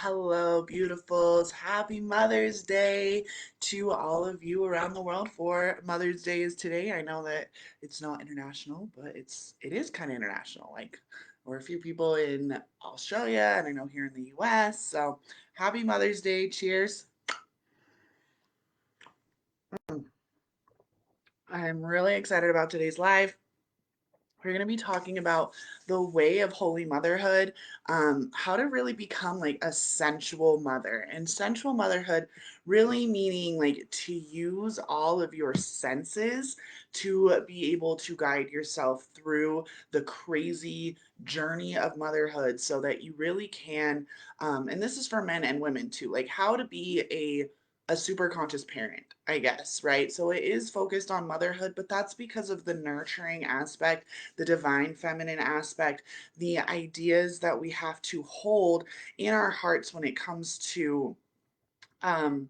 hello, beautifuls. Happy Mother's Day to all of you around the world. For Mother's Day is today. I know that it's not international, but it is kind of international. Like we're a few people in Australia and I know here in the US. So happy Mother's Day. Cheers. I'm really excited about today's live. We're going to be talking about the way of holy motherhood, how to really become like a sensual mother. And sensual motherhood really meaning like to use all of your senses to be able to guide yourself through the crazy journey of motherhood so that you really can, and this is for men and women too, like how to be a super conscious parent, I guess, right? So it is focused on motherhood, but that's because of the nurturing aspect, the divine feminine aspect, the ideas that we have to hold in our hearts when it comes to um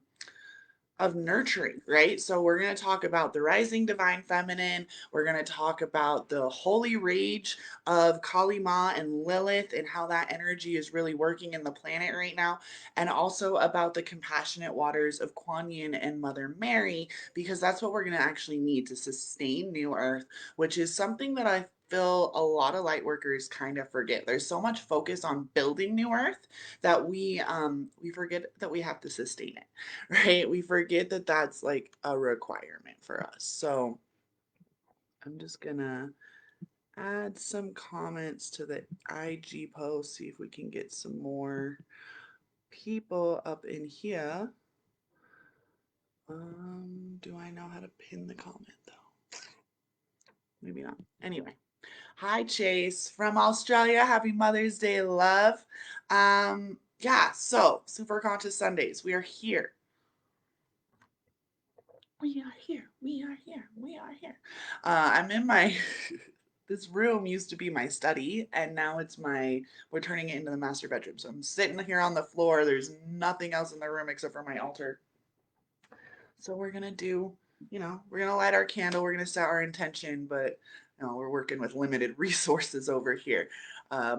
of nurturing, right? So we're going to talk about the rising divine feminine. We're going to talk about the holy rage of Kali Ma and Lilith and how that energy is really working in the planet right now, and also about the compassionate waters of Kuan Yin and Mother Mary, because that's what we're going to actually need to sustain New Earth, which is something that I feel a lot of light workers kind of forget. There's so much focus on building New Earth that we forget that we have to sustain it, right? We forget that that's like a requirement for us. So I'm just gonna add some comments to the IG post, see if we can get some more people up in here. Do I know how to pin the comment though? Maybe not. Anyway, hi Chase from Australia. Happy Mother's Day, love. Yeah, so Superconscious Sundays. We are here. We are here. We are here. We are here. I'm in my. This room used to be my study, and now we're turning it into the master bedroom. So I'm sitting here on the floor. There's nothing else in the room except for my altar. So we're gonna we're gonna light our candle. We're gonna set our intention, but we're working with limited resources over here.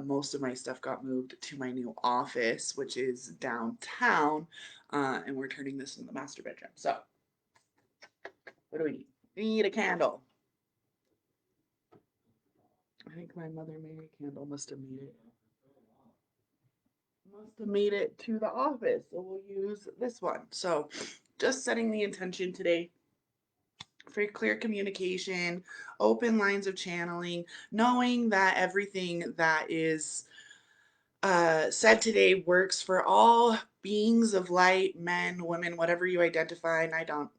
Most of my stuff got moved to my new office, which is downtown, and we're turning this into the master bedroom. So what do we need? We need a candle. I think my Mother Mary candle must have made it to the office. So we'll use this one. So just setting the intention today for clear communication, open lines of channeling, knowing that everything that is said today works for all beings of light, men, women, whatever you identify,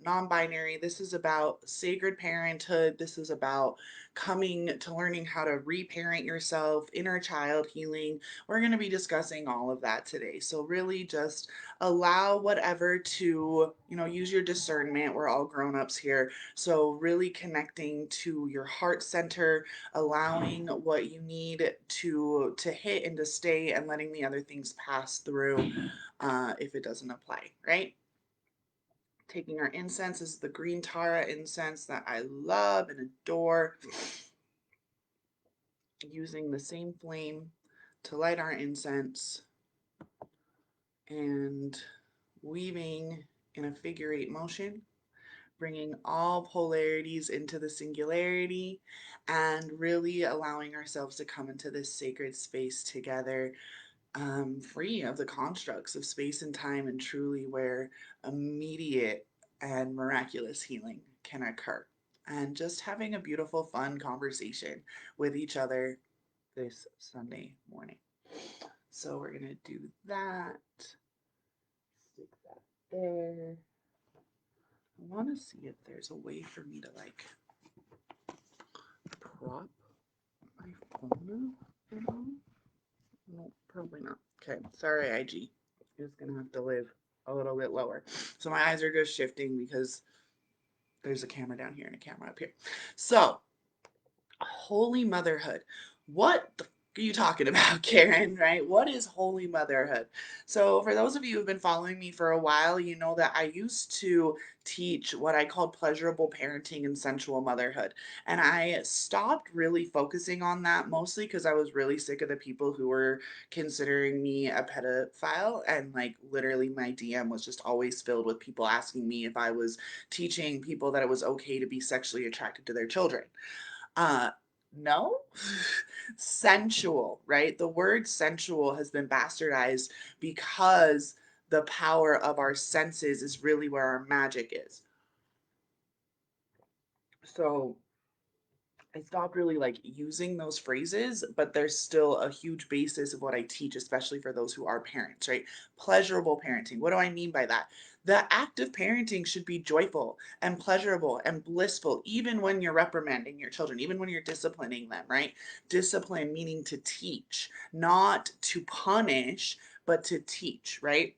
non-binary. This is about sacred parenthood. This is about coming to learning how to reparent yourself, inner child healing. We're going to be discussing all of that today. So really just allow whatever to, use your discernment. We're all grown-ups here. So really connecting to your heart center, allowing what you need to hit and to stay, and letting the other things pass through if it doesn't apply, right? Taking our incense is the green Tara incense that I love and adore. Using the same flame to light our incense and weaving in a figure eight motion, bringing all polarities into the singularity and really allowing ourselves to come into this sacred space together, free of the constructs of space and time, and truly where immediate and miraculous healing can occur. And just having a beautiful, fun conversation with each other this Sunday morning. So we're going to do that. Stick that there. I want to see if there's a way for me to like prop my phone up. No, probably not. Okay, sorry, IG. You're just gonna have to live a little bit lower. So my eyes are just shifting because there's a camera down here and a camera up here. So, holy motherhood. What the are you talking about, Caryn, right? What is holy motherhood? So, for those of you who've been following me for a while, you know that I used to teach what I called pleasurable parenting and sensual motherhood. And I stopped really focusing on that mostly because I was really sick of the people who were considering me a pedophile. And like literally, my DM was just always filled with people asking me if I was teaching people that it was okay to be sexually attracted to their children. Uh, no. Sensual, right? The word sensual has been bastardized because the power of our senses is really where our magic is. So I stopped really like using those phrases, but there's still a huge basis of what I teach, especially for those who are parents, right? Pleasurable parenting. What do I mean by that? The act of parenting should be joyful and pleasurable and blissful, even when you're reprimanding your children, even when you're disciplining them, right? Discipline meaning to teach, not to punish, but to teach, right?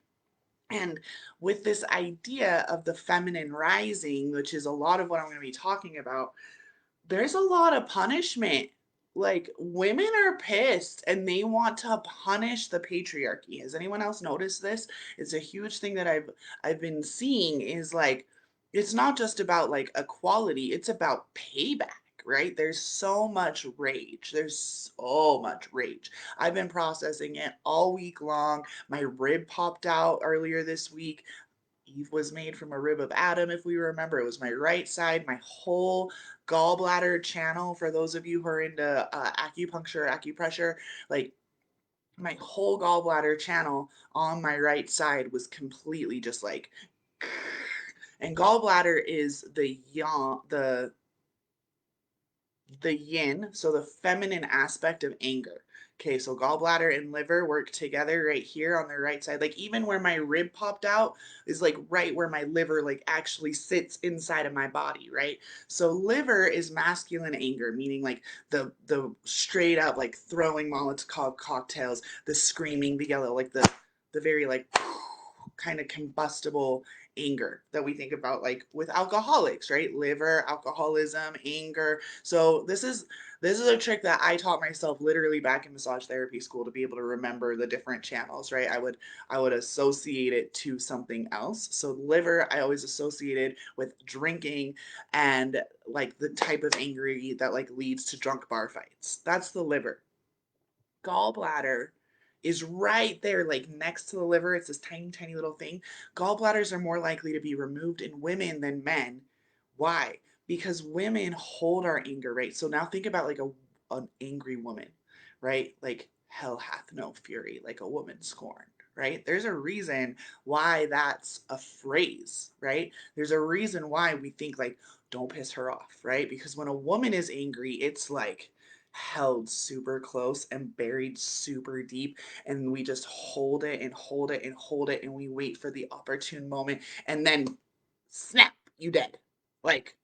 And with this idea of the feminine rising, which is a lot of what I'm going to be talking about, there's a lot of punishment. Like women are pissed and they want to punish the patriarchy. Has anyone else noticed this? It's a huge thing that I've been seeing is like it's not just about like equality, it's about payback, right? There's so much rage. There's so much rage. I've been processing it all week long. My rib popped out earlier this week. Eve was made from a rib of Adam, if we remember. It was my right side, my whole gallbladder channel. For those of you who are into acupuncture, acupressure, like my whole gallbladder channel on my right side was completely just like. And gallbladder is the yin, so the feminine aspect of anger. Okay, so gallbladder and liver work together right here on the right side. Like even where my rib popped out is like right where my liver like actually sits inside of my body, right? So liver is masculine anger, meaning like the straight up like throwing Molotov cocktails, the screaming, the yellow, like the very like kind of combustible anger that we think about like with alcoholics, right? Liver, alcoholism, anger. So this is a trick that I taught myself literally back in massage therapy school to be able to remember the different channels, right? I would associate it to something else. So liver I always associated with drinking and like the type of angry that like leads to drunk bar fights. That's the liver. Gallbladder is right there, like next to the liver. It's this tiny, tiny little thing. Gallbladders are more likely to be removed in women than men. Why? Because women hold our anger, right? So now think about like an angry woman, right? Like hell hath no fury like a woman scorned, right? There's a reason why that's a phrase, right? There's a reason why we think like don't piss her off, right? Because when a woman is angry, it's like held super close and buried super deep, and we just hold it and hold it and hold it, and we wait for the opportune moment, and then snap, you dead. Like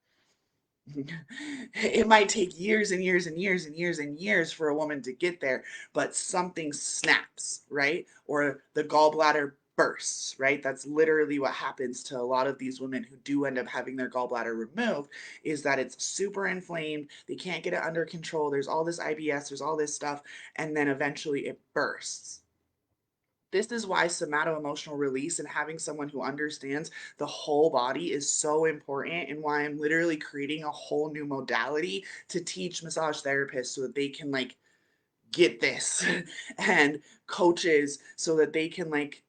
it might take years and years and years and years and years for a woman to get there, but something snaps, right? Or the gallbladder bursts, right? That's literally what happens to a lot of these women who do end up having their gallbladder removed is that it's super inflamed. They can't get it under control. There's all this IBS, there's all this stuff, and then eventually it bursts. This is why somato emotional release and having someone who understands the whole body is so important, and why I'm literally creating a whole new modality to teach massage therapists so that they can like get this and coaches so that they can like,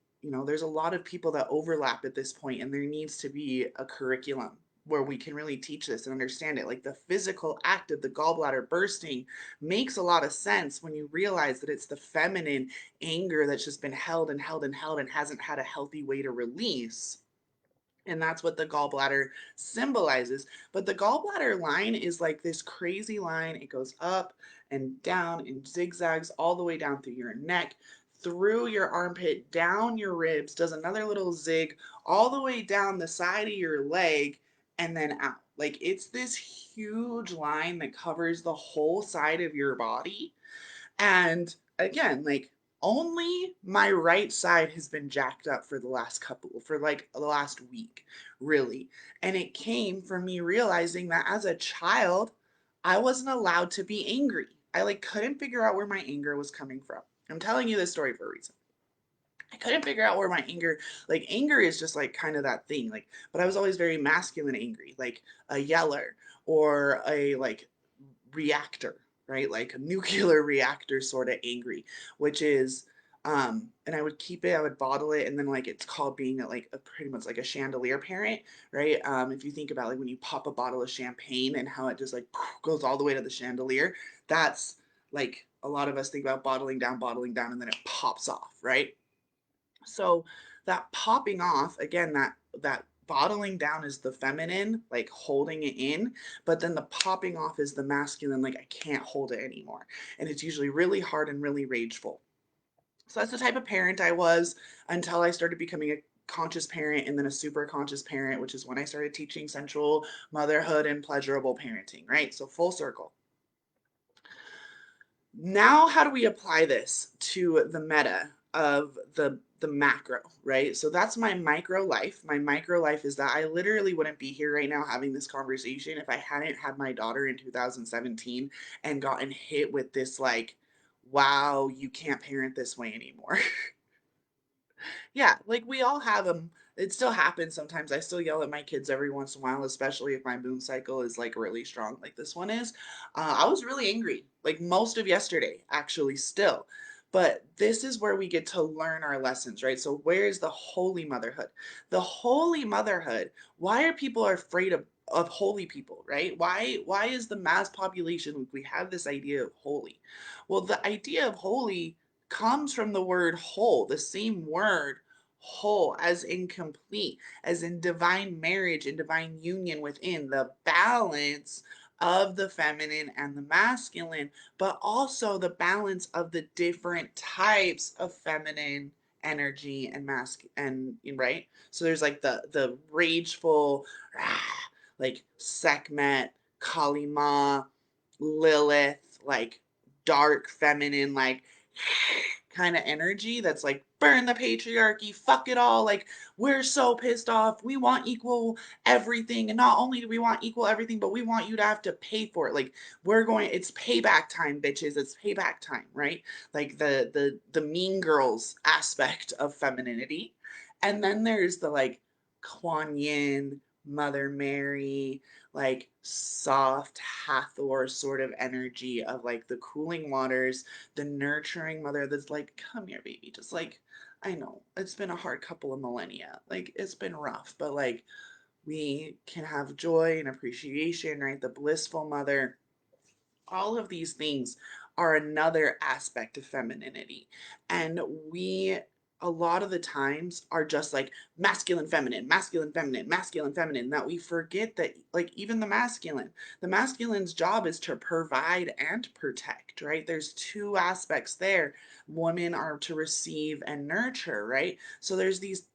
there's a lot of people that overlap at this point, and there needs to be a curriculum where we can really teach this and understand it. Like the physical act of the gallbladder bursting makes a lot of sense when you realize that it's the feminine anger that's just been held and held and held and hasn't had a healthy way to release, and that's what the gallbladder symbolizes. But the gallbladder line is like this crazy line. It goes up and down and zigzags all the way down through your neck, through your armpit, down your ribs, does another little zig all the way down the side of your leg, and then out. Like it's this huge line that covers the whole side of your body. And again, like only my right side has been jacked up for for like the last week, really. And it came from me realizing that as a child, I wasn't allowed to be angry. I like couldn't figure out where my anger was coming from. I'm telling you this story for a reason. I couldn't figure out where my anger, like anger is just like kind of that thing, like, but I was always very masculine angry, like a yeller or a like reactor, right? Like a nuclear reactor sort of angry, which is, and I would keep it, I would bottle it, and then like it's called being like a pretty much like a chandelier parent, right? If you think about like when you pop a bottle of champagne and how it just like goes all the way to the chandelier, that's like a lot of us think about bottling down, and then it pops off, right? So that popping off, again, that bottling down is the feminine, like holding it in, but then the popping off is the masculine, like I can't hold it anymore. And it's usually really hard and really rageful. So that's the type of parent I was until I started becoming a conscious parent and then a super conscious parent, which is when I started teaching sensual motherhood and pleasurable parenting, right? So full circle. Now how do we apply this to the meta of the macro, right? So that's my micro life. My micro life is that I literally wouldn't be here right now having this conversation if I hadn't had my daughter in 2017 and gotten hit with this like, wow, you can't parent this way anymore. Yeah, like we all have them. It still happens sometimes. I still yell at my kids every once in a while, especially if my moon cycle is like really strong, like this one is. I was really angry, like most of yesterday, actually, still. But this is where we get to learn our lessons, right? So, where is the holy motherhood? The holy motherhood, why are people afraid of holy people, right? Why is the mass population, we have this idea of holy? Well, the idea of holy comes from the word whole, the same word whole, as in complete, as in divine marriage and divine union within the balance of the feminine and the masculine, but also the balance of the different types of feminine energy and right. So there's like the rageful, like Sekhmet, Kali Ma, Lilith, like dark feminine, like kind of energy that's like burn the patriarchy, fuck it all, like we're so pissed off, we want equal everything, and not only do we want equal everything, but we want you to have to pay for it, like we're going, it's payback time, bitches, it's payback time, right? Like the mean girls aspect of femininity. And then there's the like Kuan Yin, Mother Mary, like soft Hathor sort of energy of like the cooling waters, the nurturing mother that's like, come here, baby. Just like, I know it's been a hard couple of millennia. Like, it's been rough, but like, we can have joy and appreciation, right? The blissful mother, all of these things are another aspect of femininity. And we, a lot of the times, are just like masculine, feminine, masculine, feminine, masculine, feminine, that we forget that, like, even the masculine's job is to provide and protect, right? There's two aspects there. Women are to receive and nurture, right? So there's these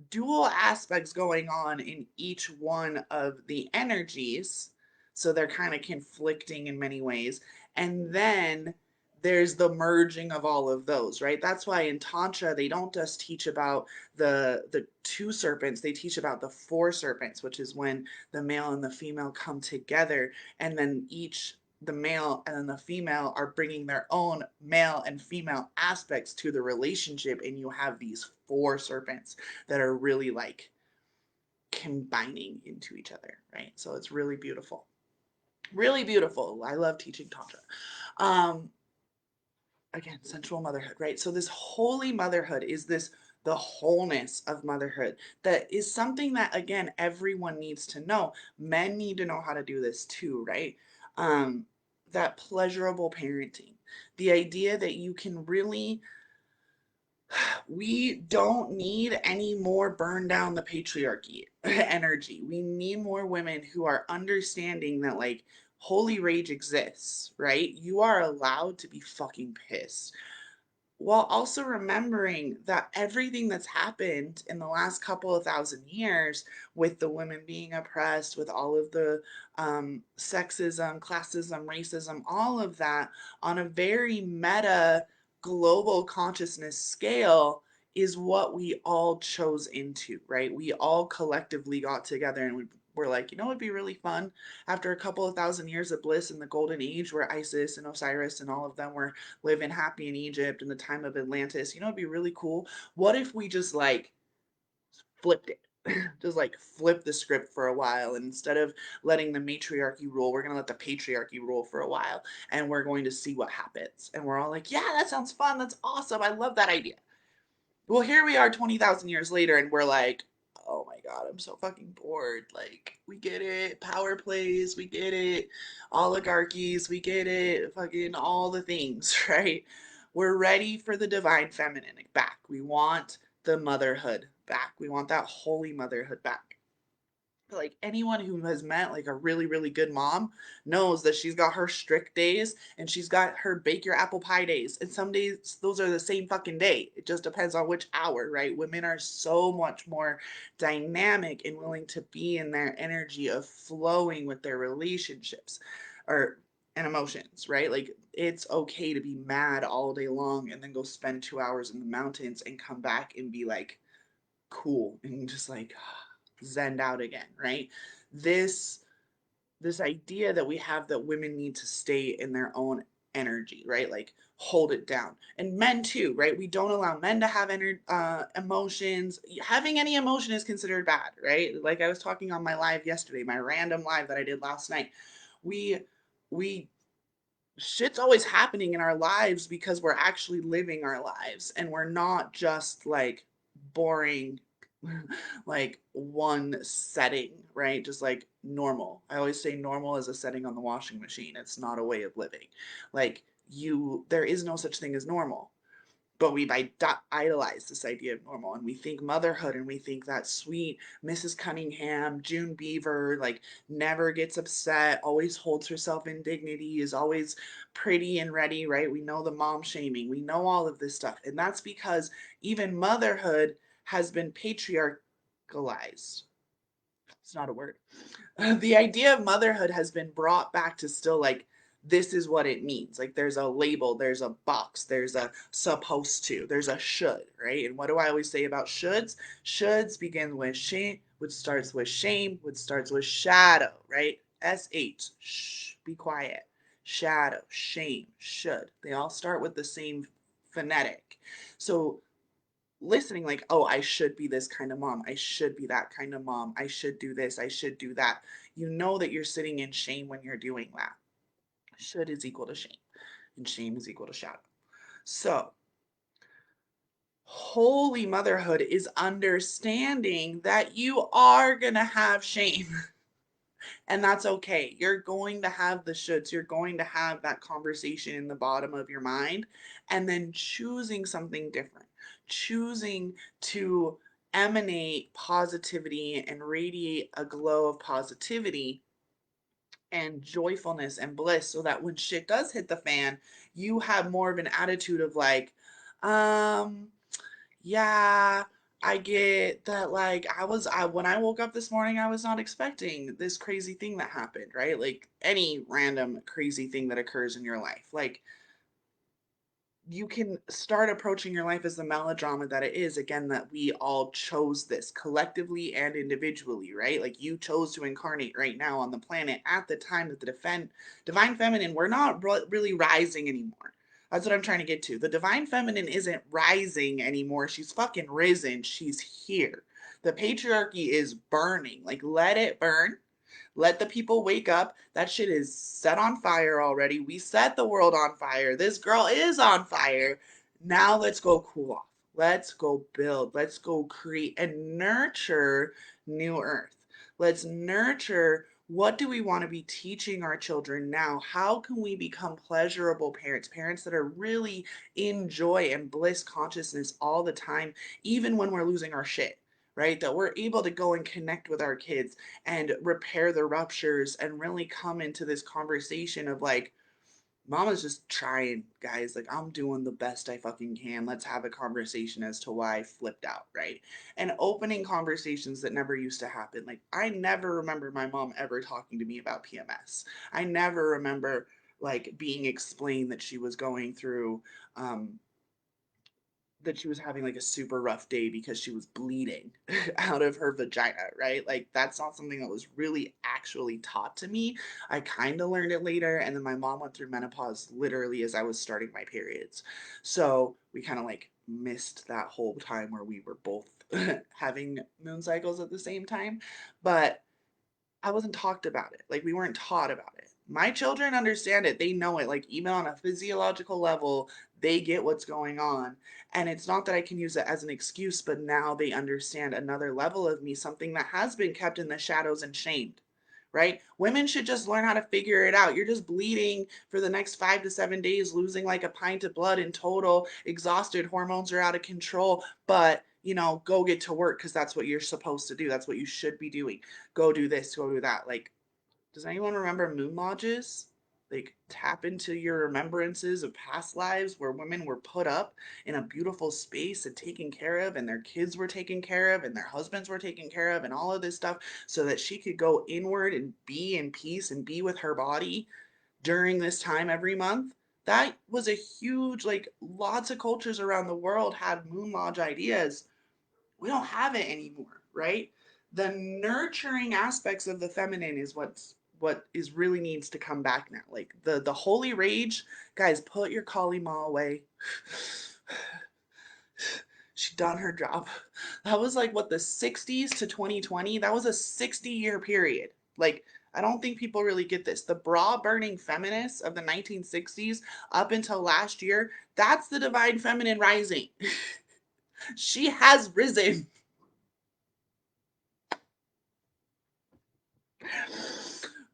dual aspects going on in each one of the energies, so they're kind of conflicting in many ways. And then there's the merging of all of those, right? That's why in Tantra, they don't just teach about the two serpents, they teach about the four serpents, which is when the male and the female come together, and then each the male and then the female are bringing their own male and female aspects to the relationship, and you have these four serpents that are really like combining into each other, right? So it's really beautiful. Really beautiful. I love teaching Tantra. Um, Again, sensual motherhood, right? So this holy motherhood is this the wholeness of motherhood, that is something that again everyone needs to know. Men need to know how to do this too, right? Um, that pleasurable parenting, the idea that you can really, we don't need any more burn down the patriarchy energy. We need more women who are understanding that like holy rage exists, right? You are allowed to be fucking pissed, while also remembering that everything that's happened in the last couple of thousand years, with the women being oppressed, with all of the sexism, classism, racism, all of that on a very meta global consciousness scale, is what we all chose into, right? We all collectively got together and we we're like, you know, it'd be really fun after a couple of thousand years of bliss in the golden age where Isis and Osiris and all of them were living happy in Egypt in the time of Atlantis. You know, it'd be really cool. What if we just like flipped it? Just like flip the script for a while, and instead of letting the matriarchy rule, we're going to let the patriarchy rule for a while, and we're going to see what happens. And we're all like, yeah, that sounds fun. That's awesome. I love that idea. Well, here we are 20,000 years later, and we're like, oh my God, I'm so fucking bored. Like, we get it. Power plays, we get it. Oligarchies, we get it. Fucking all the things, right? We're ready for the divine feminine back. We want the motherhood back. We want that holy motherhood back. Like anyone who has met like a really really good mom knows that she's got her strict days and she's got her bake your apple pie days, and some days those are the same fucking day. It just depends on which hour, right? Women are so much more dynamic and willing to be in their energy of flowing with their relationships or and emotions, right? Like it's okay to be mad all day long and then go spend 2 hours in the mountains and come back and be like cool and just like zened out again, right? This this idea that we have that women need to stay in their own energy, right? Like hold it down. And men too, right? We don't allow men to have emotions. Having any emotion is considered bad, right? Like I was talking on my live yesterday, my random live that I did last night. We we shit's always happening in our lives because we're actually living our lives and we're not just like boring like one setting, right? Just like normal. I always say normal is a setting on the washing machine. It's not a way of living. Like there is no such thing as normal, but we idolize this idea of normal, and we think motherhood and we think that sweet Mrs. Cunningham, June Beaver, like never gets upset, always holds herself in dignity, is always pretty and ready, right? We know the mom shaming, we know all of this stuff, and that's because even motherhood has been patriarchalized. It's not a word. The idea of motherhood has been brought back to still like this is what it means. Like there's a label, there's a box, there's a supposed to, there's a should, right? And what do I always say about shoulds? Shoulds begin with shame, which starts with shame, which starts with shadow, right? SH, shh, be quiet. Shadow, shame, should. They all start with the same phonetic. So listening like, oh, I should be this kind of mom, I should be that kind of mom, I should do this, I should do that, you know that you're sitting in shame when you're doing that. Should is equal to shame, and shame is equal to shadow. So holy motherhood is understanding that you are gonna have shame. And that's okay. You're going to have the shoulds. You're going to have that conversation in the bottom of your mind, and then choosing something different, choosing to emanate positivity and radiate a glow of positivity and joyfulness and bliss so that when shit does hit the fan, you have more of an attitude of like, um, yeah, I get that. Like, when I woke up this morning, I was not expecting this crazy thing that happened, right? Like, any random crazy thing that occurs in your life. Like, you can start approaching your life as the melodrama that it is. Again, that we all chose this collectively and individually, right? Like, you chose to incarnate right now on the planet at the time that the divine feminine, we're not really rising anymore. That's what I'm trying to get to. The divine feminine isn't rising anymore. She's fucking risen. She's here. The patriarchy is burning. Like, let it burn. Let the people wake up. That shit is set on fire already. We set the world on fire. This girl is on fire. Now let's go cool off. Let's go build. Let's go create and nurture new earth. Let's nurture what do we want to be teaching our children now? How can we become pleasurable parents? Parents that are really in joy and bliss consciousness all the time, even when we're losing our shit, right? That we're able to go and connect with our kids and repair the ruptures and really come into this conversation of like, mama's just trying, guys. Like, I'm doing the best I fucking can. Let's have a conversation as to why I flipped out, right? And opening conversations that never used to happen. Like, I never remember my mom ever talking to me about PMS. I never remember like being explained that she was going through that she was having like a super rough day because she was bleeding out of her vagina, right? Like that's not something that was really actually taught to me. I kind of learned it later, and then my mom went through menopause literally as I was starting my periods. So we kind of like missed that whole time where we were both having moon cycles at the same time. But I wasn't talked about it. Like we weren't taught about it. My children understand it. They know it. Like even on a physiological level, they get what's going on. And it's not that I can use it as an excuse, but now they understand another level of me, something that has been kept in the shadows and shamed. Right? Women should just learn how to figure it out. You're just bleeding for the next 5 to 7 days, losing like a pint of blood in total, exhausted, hormones are out of control. But, go get to work because that's what you're supposed to do. That's what you should be doing. Go do this, go do that. Like, does anyone remember moon lodges? Like, tap into your remembrances of past lives where women were put up in a beautiful space and taken care of, and their kids were taken care of, and their husbands were taken care of, and all of this stuff, so that she could go inward and be in peace and be with her body during this time every month. That was a huge, like, lots of cultures around the world had moon lodge ideas. We don't have it anymore, right? The nurturing aspects of the feminine is what is really needs to come back now. Like the holy rage, guys, put your Kali Ma away. She done her job. That was like what, the 60s to 2020. That was a 60-year period. Like, I don't think people really get this. The bra burning feminists of the 1960s up until last year, that's the divine feminine rising. She has risen.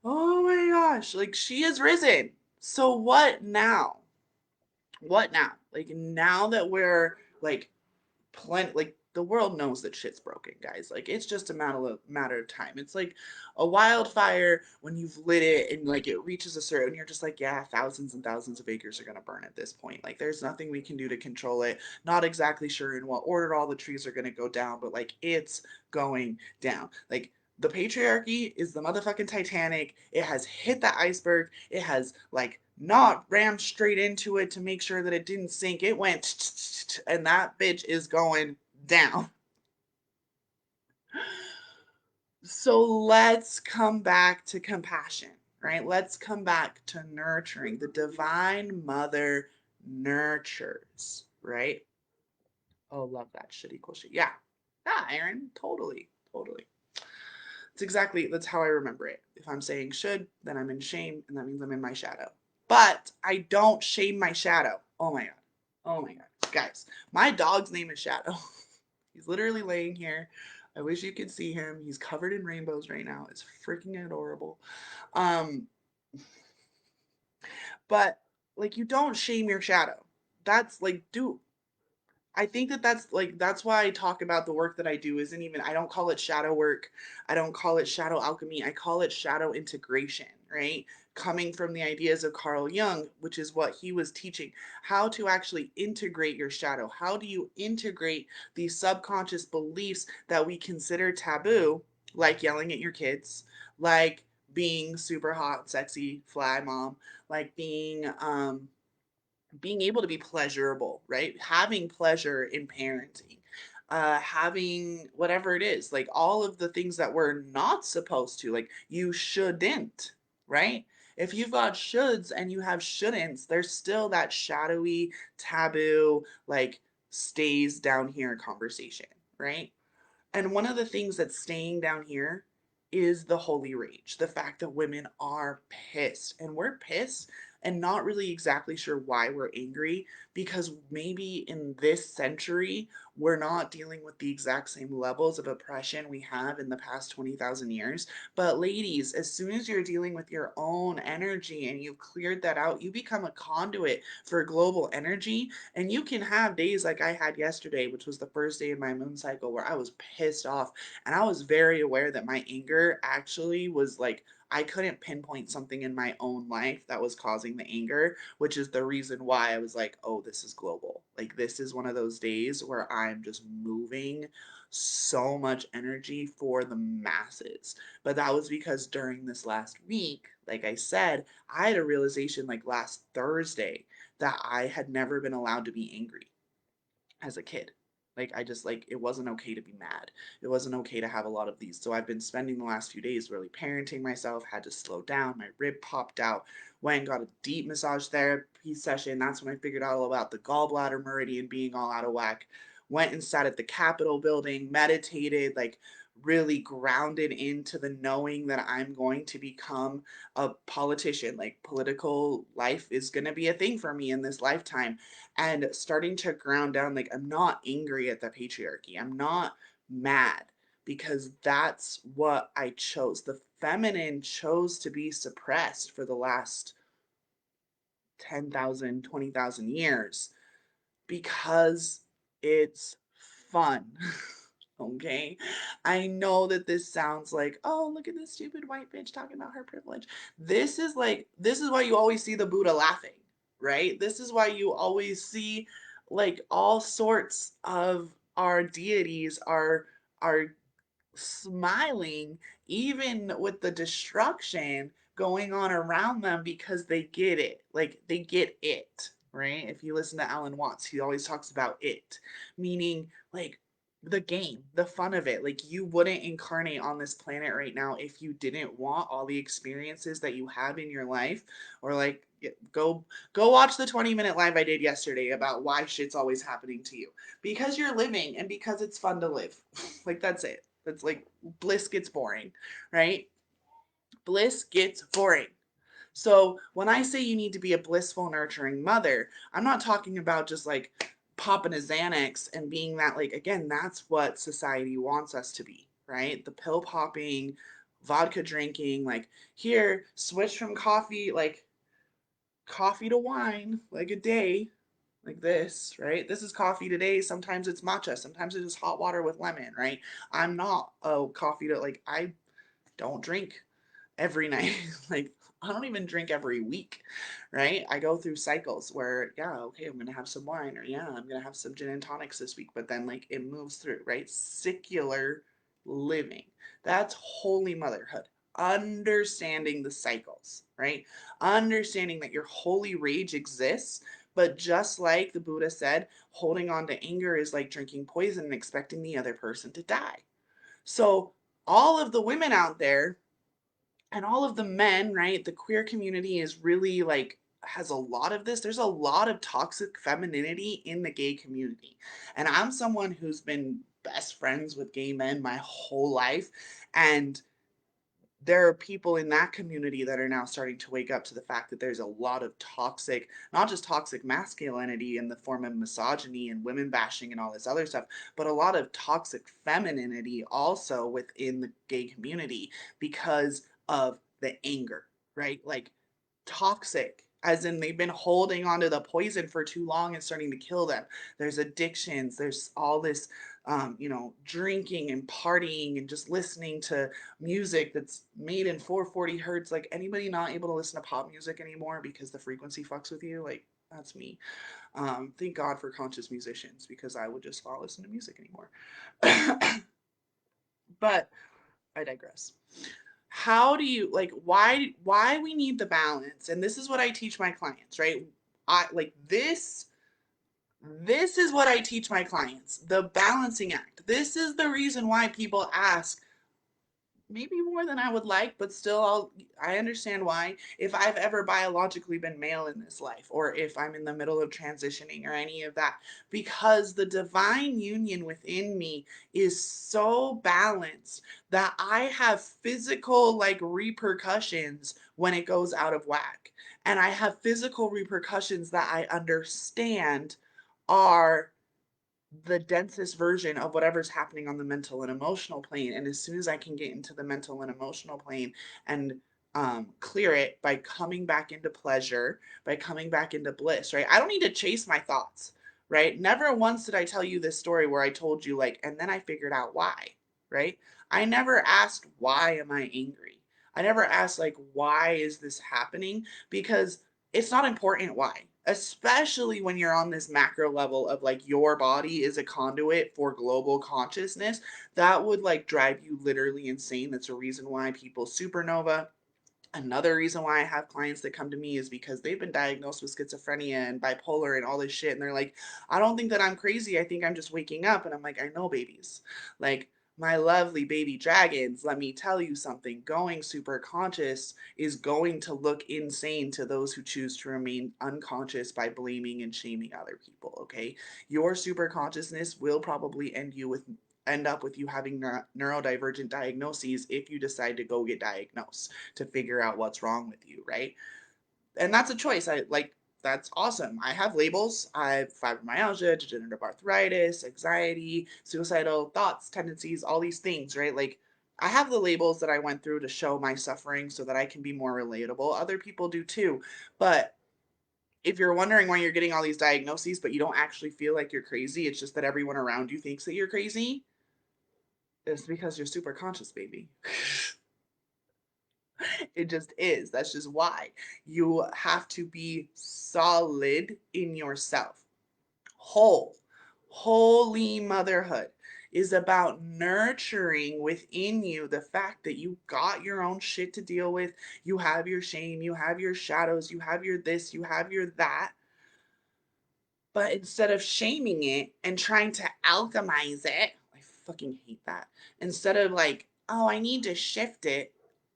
Oh my gosh, like she has risen. So what now? What now? Like now that we're like plenty, like the world knows that shit's broken, guys. Like it's just a matter of time. It's like a wildfire when you've lit it and like it reaches a certain, you're just like, yeah, thousands and thousands of acres are gonna burn at this point. Like there's nothing we can do to control it. Not exactly sure in what order all the trees are gonna go down, but like it's going down. Like the patriarchy is the motherfucking Titanic. It has hit the iceberg. It has like not rammed straight into it to make sure that it didn't sink. It went, and that bitch is going down. So let's come back to compassion, right? Let's come back to nurturing. The divine mother nurtures, right? Oh, love that shit equal shit. Yeah. Yeah, Aaron, totally. Totally. That's how I remember it. If I'm saying should, then I'm in shame, and that means I'm in my shadow. But I don't shame my shadow. Oh my God. Oh my God. Guys, my dog's name is Shadow. He's literally laying here. I wish you could see him. He's covered in rainbows right now. It's freaking adorable. Um, but like you don't shame your shadow. That's like, dude, I think that that's why I talk about the work that I do isn't even, I don't call it shadow work. I don't call it shadow alchemy. I call it shadow integration, right? Coming from the ideas of Carl Jung, which is what he was teaching, how to actually integrate your shadow. How do you integrate these subconscious beliefs that we consider taboo, like yelling at your kids, like being super hot, sexy, fly mom, like being able to be pleasurable, right? Having pleasure in parenting, having whatever it is, like all of the things that we're not supposed to, like you shouldn't, right? If you've got shoulds and you have shouldn'ts, there's still that shadowy, taboo, like stays down here conversation, right? And one of the things that's staying down here is the holy rage. The fact that women are pissed. And we're pissed and not really exactly sure why we're angry because maybe in this century, we're not dealing with the exact same levels of oppression we have in the past 20,000 years. But ladies, as soon as you're dealing with your own energy and you've cleared that out, you become a conduit for global energy, and you can have days like I had yesterday, which was the first day of my moon cycle, where I was pissed off. And I was very aware that my anger actually was like, I couldn't pinpoint something in my own life that was causing the anger, which is the reason why I was like, oh, this is global. Like, this is one of those days where I'm just moving so much energy for the masses. But that was because during this last week, like I said, I had a realization like last Thursday that I had never been allowed to be angry. as a kid. Like I just like it wasn't okay to be mad. It wasn't okay to have a lot of these. So I've been spending the last few days really parenting myself, had to slow down. My rib popped out. Went and got a deep massage therapy session. That's when I figured out all about the gallbladder meridian being all out of whack. Went and sat at the Capitol building, meditated, like really grounded into the knowing that I'm going to become a politician. Like political life is going to be a thing for me in this lifetime, and starting to ground down, like I'm not angry at the patriarchy, I'm not mad, because that's what I chose. The feminine chose to be suppressed for the last 10,000, 20,000 years because it's fun. Okay, I know that this sounds like, oh, look at this stupid white bitch talking about her privilege. This is why you always see the Buddha laughing, right? This is why you always see like all sorts of our deities are smiling even with the destruction going on around them, because they get it. Like they get it, right? If you listen to Alan Watts, he always talks about it, meaning like the game, the fun of it. Like you wouldn't incarnate on this planet right now if you didn't want all the experiences that you have in your life. Or like go watch the 20-minute live I did yesterday about why shit's always happening to you. Because you're living and because it's fun to live. Like that's it. That's like bliss gets boring, right? Bliss gets boring. So when I say you need to be a blissful, nurturing mother, I'm not talking about just like popping a Xanax and being that, like, again, that's what society wants us to be, right? The pill popping, vodka drinking, like, here, switch from coffee, like, coffee to wine, like a day, like this, right? This is coffee today. Sometimes it's matcha. Sometimes it's just hot water with lemon, right? I'm not a coffee to, like, I don't drink every night. Like, I don't even drink every week, right? I go through cycles where, yeah, okay, I'm gonna have some wine, or yeah, I'm gonna have some gin and tonics this week, but then like it moves through, right? Secular living. That's holy motherhood. Understanding the cycles, right? Understanding that your holy rage exists, but just like the Buddha said, holding on to anger is like drinking poison and expecting the other person to die. So, all of the women out there and all of the men, right? The queer community is really like has a lot of this. There's a lot of toxic femininity in the gay community. And I'm someone who's been best friends with gay men my whole life. And there are people in that community that are now starting to wake up to the fact that there's a lot of toxic, not just toxic masculinity in the form of misogyny and women bashing and all this other stuff, but a lot of toxic femininity also within the gay community because of the anger, right? Like toxic, as in they've been holding onto the poison for too long and starting to kill them. There's addictions, there's all this drinking and partying and just listening to music that's made in 440 hertz. Like anybody not able to listen to pop music anymore because the frequency fucks with you? Like that's me. Thank God for conscious musicians, because I would just not listen to music anymore. But I digress. How do you like why we need the balance? And this is what I teach my clients, right? I like this is what I teach my clients. The balancing act. This is the reason why people ask, maybe more than I would like, but still I understand why, if I've ever biologically been male in this life, or if I'm in the middle of transitioning or any of that, because the divine union within me is so balanced that I have physical like repercussions when it goes out of whack. And I have physical repercussions that I understand are the densest version of whatever's happening on the mental and emotional plane. And as soon as I can get into the mental and emotional plane and clear it by coming back into pleasure, by coming back into bliss, right? I don't need to chase my thoughts, right? Never once did I tell you this story where I told you, like, and then I figured out why, right? I never asked, why am I angry? I never asked, like, why is this happening? Because it's not important why, especially when you're on this macro level of like your body is a conduit for global consciousness. That would like drive you literally insane. That's a reason why people supernova, Another reason why I have clients that come to me is because they've been diagnosed with schizophrenia and bipolar and all this shit. And they're like, I don't think that I'm crazy. I think I'm just waking up. And I'm like, I know, babies. Like, my lovely baby dragons, let me tell you something. Going super conscious is going to look insane to those who choose to remain unconscious by blaming and shaming other people, okay? Your super consciousness will probably end up with you having neurodivergent diagnoses if you decide to go get diagnosed to figure out what's wrong with you, right? And that's a choice. I like that's awesome. I have labels. I have fibromyalgia, degenerative arthritis, anxiety, suicidal thoughts, tendencies, all these things, right? Like I have the labels that I went through to show my suffering so that I can be more relatable. Other people do too. But if you're wondering why you're getting all these diagnoses, but you don't actually feel like you're crazy, it's just that everyone around you thinks that you're crazy, it's because you're super conscious, baby. It just is. That's just why. You have to be solid in yourself. Whole. Holy motherhood is about nurturing within you the fact that you got your own shit to deal with. You have your shame, you have your shadows, you have your this, you have your that. But instead of shaming it and trying to alchemize it, I fucking hate that. Instead of like, oh, I need to shift it,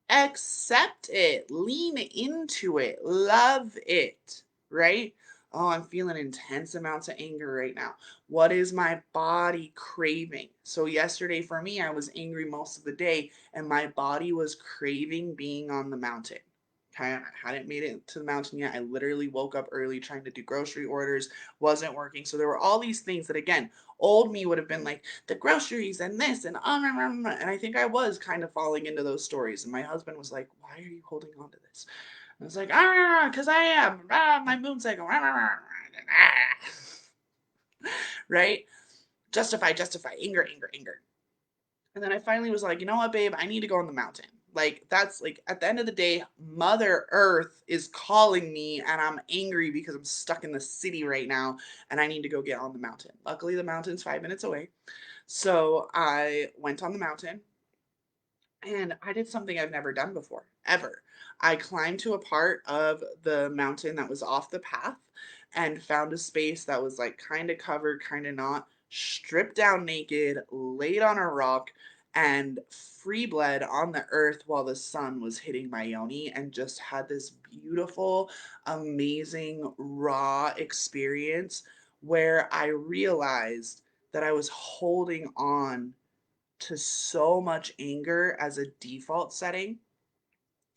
accept it, lean into it, love it, right? Oh, I'm feeling intense amounts of anger right now. What is my body craving? So, yesterday for me, I was angry most of the day, and my body was craving being on the mountain. I hadn't made it to the mountain yet. I literally woke up early trying to do grocery orders, wasn't working. So there were all these things that, again, old me would have been like the groceries and this and I think I was kind of falling into those stories. And my husband was like, "Why are you holding on to this?" And I was like, because I am my moon cycle, right? Justify, anger, anger, anger. And then I finally was like, you know what, babe, I need to go on the mountain. Like, that's like at the end of the day, Mother Earth is calling me, and I'm angry because I'm stuck in the city right now and I need to go get on the mountain. Luckily, the mountain's 5 minutes away. So I went on the mountain and I did something I've never done before, ever. I climbed to a part of the mountain that was off the path and found a space that was like kind of covered, kind of not, stripped down naked, laid on a rock, and free bled on the earth while the sun was hitting my yoni, and just had this beautiful, amazing, raw experience where I realized that I was holding on to so much anger as a default setting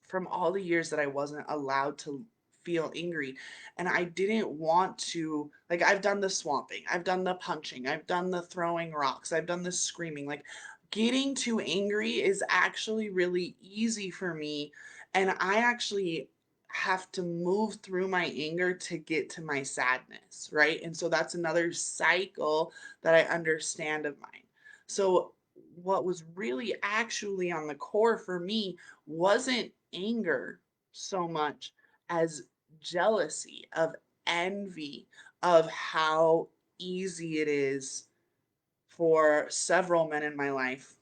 from all the years that I wasn't allowed to feel angry. And I didn't want to, like, I've done the swamping, I've done the punching, I've done the throwing rocks, I've done the screaming. Like, getting too angry is actually really easy for me. And I actually have to move through my anger to get to my sadness, right? And so that's another cycle that I understand of mine. So, what was really actually on the core for me wasn't anger so much as jealousy, of envy, of how easy it is for several men in my life.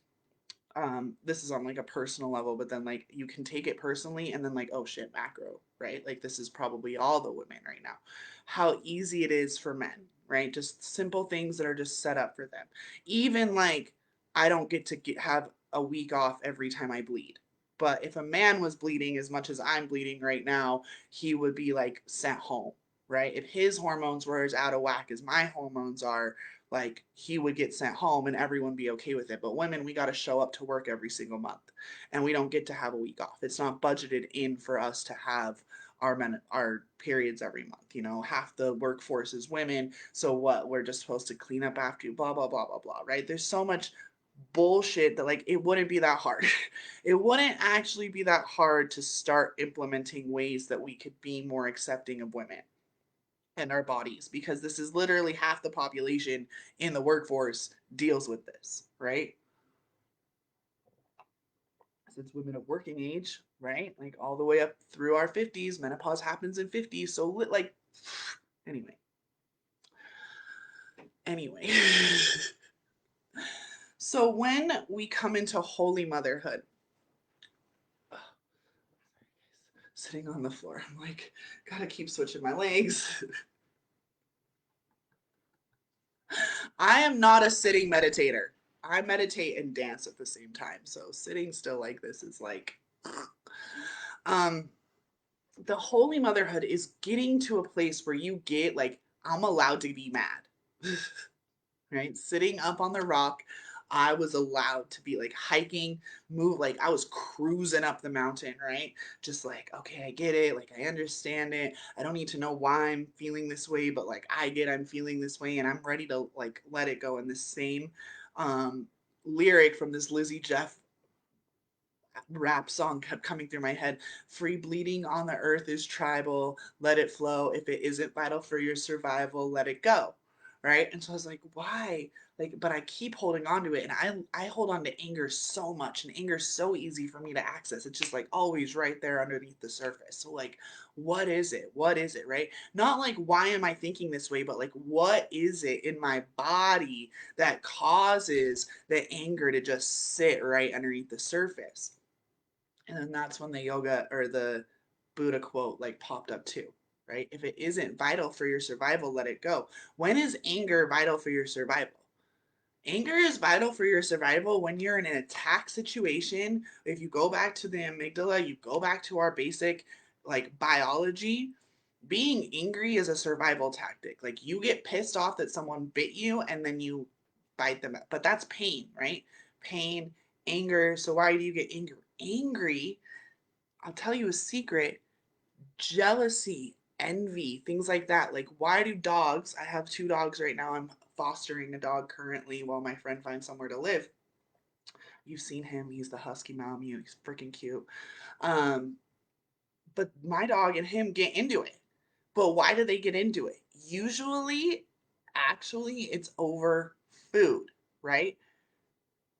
This is on like a personal level, but then like you can take it personally and then like, oh shit, macro, right? Like this is probably all the women right now. How easy it is for men, right? Just simple things that are just set up for them. Even like I don't get to have a week off every time I bleed. But if a man was bleeding as much as I'm bleeding right now, he would be like sent home, right? If his hormones were as out of whack as my hormones are, like he would get sent home and everyone be okay with it. But women, we got to show up to work every single month and we don't get to have a week off. It's not budgeted in for us to have our periods every month. You know, half the workforce is women. So what? We're just supposed to clean up after you, blah, blah, blah, blah, blah, right? There's so much bullshit that like it wouldn't be that hard. It wouldn't actually be that hard to start implementing ways that we could be more accepting of women and our bodies, because this is literally half the population in the workforce deals with this, right? Since women of working age, right? Like all the way up through our 50s, menopause happens in 50s. So like anyway. Anyway. So when we come into holy motherhood, sitting on the floor. I'm like, gotta keep switching my legs. I am not a sitting meditator. I meditate and dance at the same time. So sitting still like this is like, um, the holy motherhood is getting to a place where you get like, I'm allowed to be mad. Right? Sitting up on the rock, I was allowed to be like hiking, move like I was cruising up the mountain, right? Just like, okay, I get it. Like, I understand it. I don't need to know why I'm feeling this way, but like, I get I'm feeling this way and I'm ready to like let it go. And the same um, lyric from this Lizzie Jeff rap song kept coming through my head. Free bleeding on the earth is tribal. Let it flow. If it isn't vital for your survival, let it go. Right. And so I was like, why? Like, but I keep holding on to it. And I hold on to anger so much. And anger is so easy for me to access. It's just like always right there underneath the surface. So, like, what is it? What is it? Right. Not like, why am I thinking this way? But like, what is it in my body that causes the anger to just sit right underneath the surface? And then that's when the yoga or the Buddha quote like popped up too, right? If it isn't vital for your survival, let it go. When is anger vital for your survival? Anger is vital for your survival when you're in an attack situation. If you go back to the amygdala, you go back to our basic like biology, being angry is a survival tactic. Like, you get pissed off that someone bit you and then you bite them. But that's pain, right? Pain, anger. So why do you get angry? Angry, I'll tell you a secret: jealousy, envy, things like that. Like, why do dogs, I have two dogs right now. I'm fostering a dog currently while my friend finds somewhere to live. You've seen him. He's the husky Malamute. He's freaking cute. Um, but my dog and him get into it. But why do they get into it? Usually, actually, it's over food, right?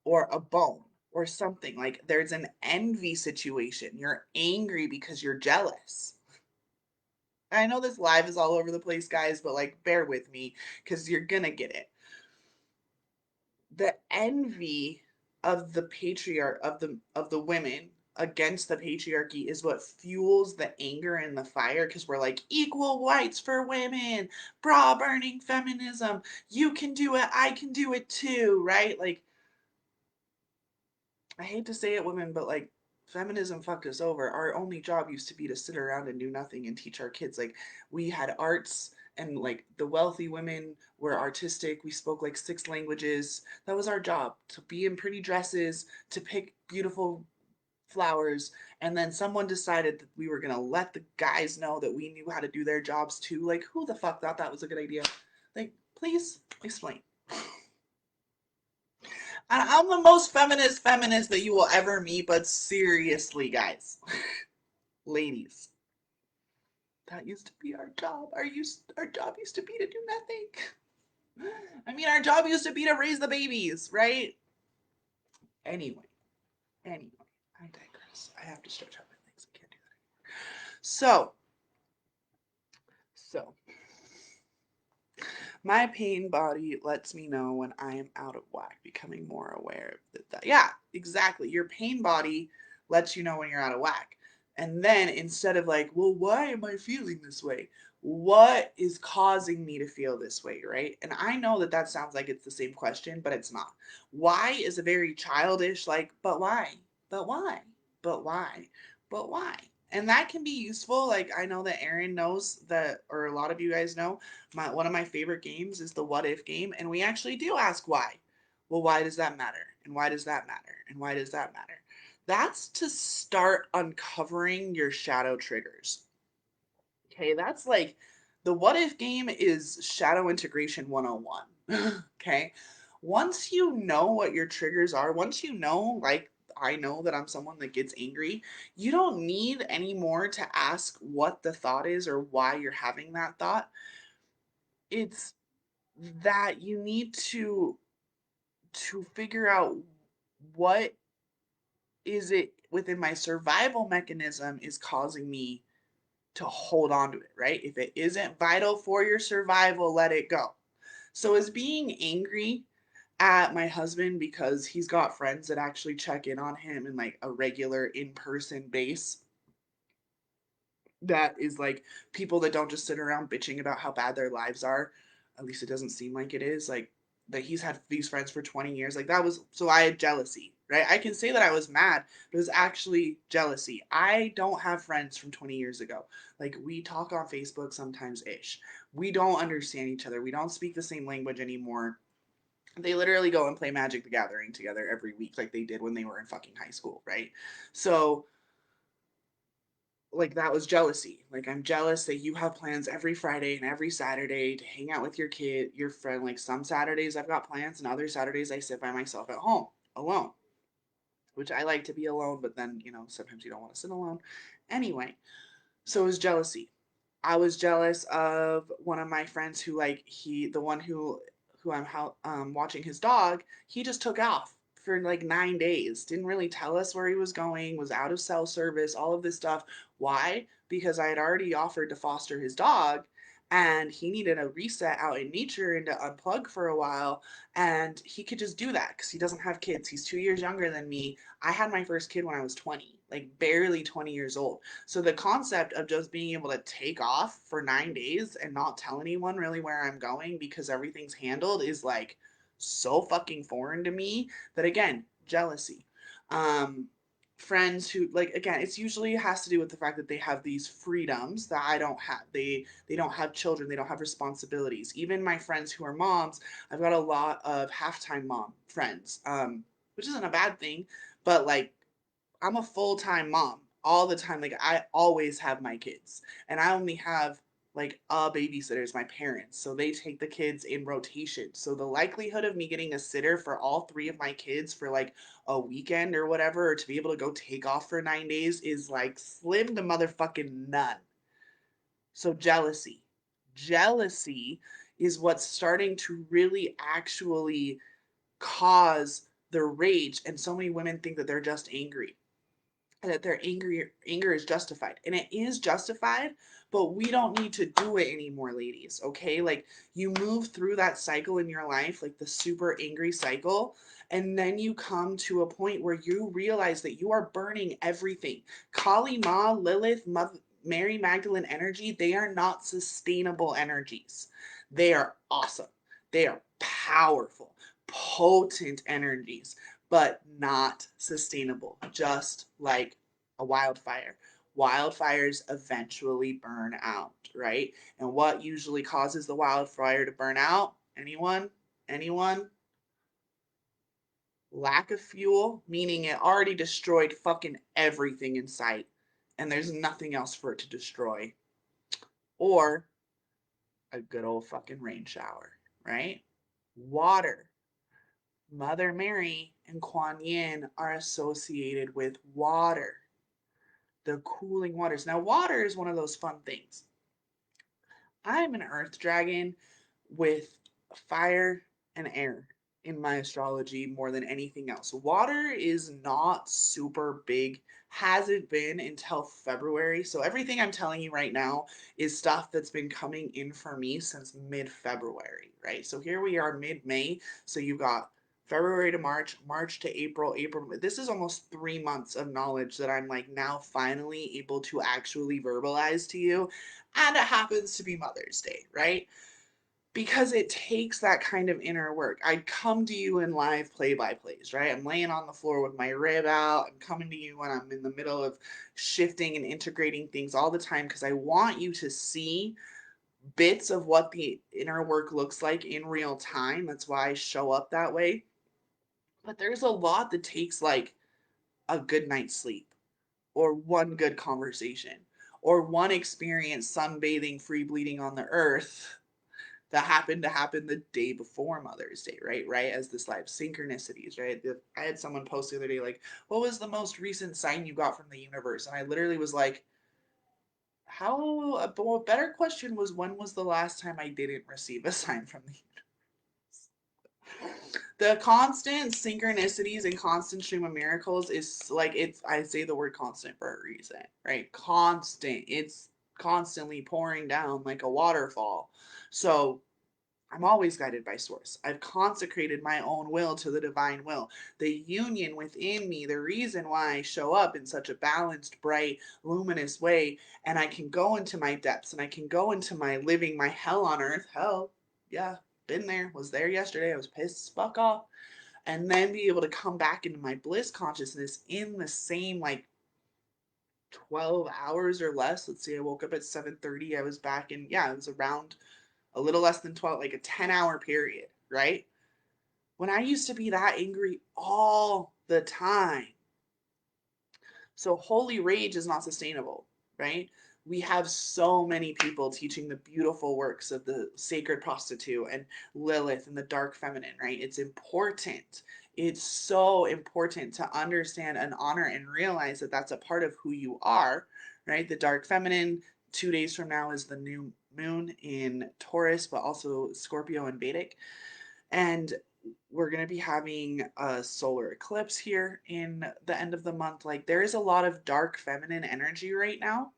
Or a bone or something. Like, there's an envy situation. You're angry because you're jealous. I know this live is all over the place, guys, but like, bear with me because you're gonna get it. The envy of the patriarch of the women against the patriarchy is what fuels the anger and the fire, because we're like, equal rights for women, bra burning feminism, you can do it, I can do it too, right? Like, I hate to say it, women, but like, feminism fucked us over. Our only job used to be to sit around and do nothing and teach our kids. Like, we had arts, and like the wealthy women were artistic. We spoke like six languages. That was our job, to be in pretty dresses, to pick beautiful flowers. And then someone decided that we were going to let the guys know that we knew how to do their jobs too. Like, who the fuck thought that was a good idea? Like, please explain. I'm the most feminist that you will ever meet, but seriously, guys, ladies, that used to be our job. Our job used to be to do nothing. I mean, our job used to be to raise the babies, right? Anyway, anyway, I digress. I have to stretch out my legs. I can't do that anymore. So my pain body lets me know when I am out of whack, becoming more aware of that. Yeah, exactly. Your pain body lets you know when you're out of whack. And then instead of like, well, why am I feeling this way? What is causing me to feel this way, right? And I know that that sounds like it's the same question, but it's not. Why is a very childish, like, but why? But why? But why? But why? And that can be useful. Like, I know that Aaron knows that, or a lot of you guys know, one of my favorite games is the what if game, and we actually do ask why. Well, why does that matter? And why does that matter? And why does that matter? That's to start uncovering your shadow triggers. Okay, that's like, the what if game is shadow integration 101. Okay, once you know what your triggers are, once you know, like, I know that I'm someone that gets angry, you don't need anymore to ask what the thought is or why you're having that thought. It's that you need to figure out what is it within my survival mechanism is causing me to hold on to it, right? If it isn't vital for your survival, let it go. So is being angry at my husband because he's got friends that actually check in on him in like a regular in-person base, that is like people that don't just sit around bitching about how bad their lives are. At least it doesn't seem like it is. Like that he's had these friends for 20 years. Like that was, so I had jealousy, right? I can say that I was mad, but it was actually jealousy. I don't have friends from 20 years ago. Like we talk on Facebook sometimes ish. We don't understand each other. We don't speak the same language anymore. They literally go and play Magic the Gathering together every week like they did when they were in fucking high school, right? So like that was jealousy. Like I'm jealous that you have plans every Friday and every Saturday to hang out with your kid, your friend. Like some Saturdays I've got plans and other Saturdays I sit by myself at home alone, which I like to be alone, but then, sometimes you don't want to sit alone. Anyway, so it was jealousy. I was jealous of one of my friends who like the one who watching his dog. He just took off for like 9 days. Didn't really tell us where he was going. Was out of cell service. All of this stuff. Why? Because I had already offered to foster his dog, and he needed a reset out in nature and to unplug for a while. And he could just do that because he doesn't have kids. He's 2 years younger than me. I had my first kid when I was 20, like barely 20 years old. So the concept of just being able to take off for 9 days and not tell anyone really where I'm going because everything's handled is like so fucking foreign to me that again, jealousy. Um, Friends who like again, it's usually has to do with the fact that they have these freedoms that I don't have. They don't have children, they don't have responsibilities. Even my friends who are moms, I've got a lot of half-time mom friends, which isn't a bad thing, but like I'm a full time mom all the time. Like I always have my kids, and I only have like a babysitter is my parents, so they take the kids in rotation. So the likelihood of me getting a sitter for all three of my kids for like a weekend or whatever, or to be able to go take off for 9 days is like slim to motherfucking none. So jealousy is what's starting to really actually cause the rage, and so many women think that they're just angry and that their anger is justified, and it is justified, but we don't need to do it anymore, ladies. Okay, like you move through that cycle in your life, like the super angry cycle, and then you come to a point where you realize that you are burning everything. Kali Ma, Lilith, Mary Magdalene energy, they are not sustainable energies. They are awesome, they are powerful, potent energies, but not sustainable, just like a wildfire. Wildfires eventually burn out, right? And what usually causes the wildfire to burn out? Anyone? Anyone? Lack of fuel, meaning it already destroyed fucking everything in sight and there's nothing else for it to destroy. Or a good old fucking rain shower, right? Water. Mother Mary and Kuan Yin are associated with water, the cooling waters. Now, water is one of those fun things. I'm an earth dragon with fire and air in my astrology more than anything else. Water is not super big, hasn't been until February. So everything I'm telling you right now is stuff that's been coming in for me since mid-February, right? So here we are mid-May. So you've got February to March, March to April, April. This is almost 3 months of knowledge that I'm like now finally able to actually verbalize to you. And it happens to be Mother's Day, right? Because it takes that kind of inner work. I come to you in live play by plays, right? I'm laying on the floor with my rib out. I'm coming to you when I'm in the middle of shifting and integrating things all the time because I want you to see bits of what the inner work looks like in real time. That's why I show up that way. But there's a lot that takes like a good night's sleep or one good conversation or one experience sunbathing free bleeding on the earth that happened to happen the day before Mother's Day, right? Right, as this live synchronicities, right? I had someone post the other day like, what was the most recent sign you got from the universe? And I literally was like, how a better question was, when was the last time I didn't receive a sign from the universe? The constant synchronicities and constant stream of miracles is like, it's, I say the word constant for a reason, right? Constant. It's constantly pouring down like a waterfall. So I'm always guided by source. I've consecrated my own will to the divine will. The union within me, the reason why I show up in such a balanced, bright, luminous way, and I can go into my depths and I can go into my living my hell on earth. Hell, yeah, been there, was there yesterday. I was pissed as fuck off. And then be able to come back into my bliss consciousness in the same like 12 hours or less. Let's see, I woke up at 7:30. I was back in, yeah, it was around a little less than 12, like a 10-hour period, right? When I used to be that angry all the time. So holy rage is not sustainable, right? We have so many people teaching the beautiful works of the sacred prostitute and Lilith and the dark feminine, right? It's important. It's so important to understand and honor and realize that that's a part of who you are, right? The dark feminine, 2 days from now is the new moon in Taurus, but also Scorpio and Vedic. And we're going to be having a solar eclipse here in the end of the month. Like, there is a lot of dark feminine energy right now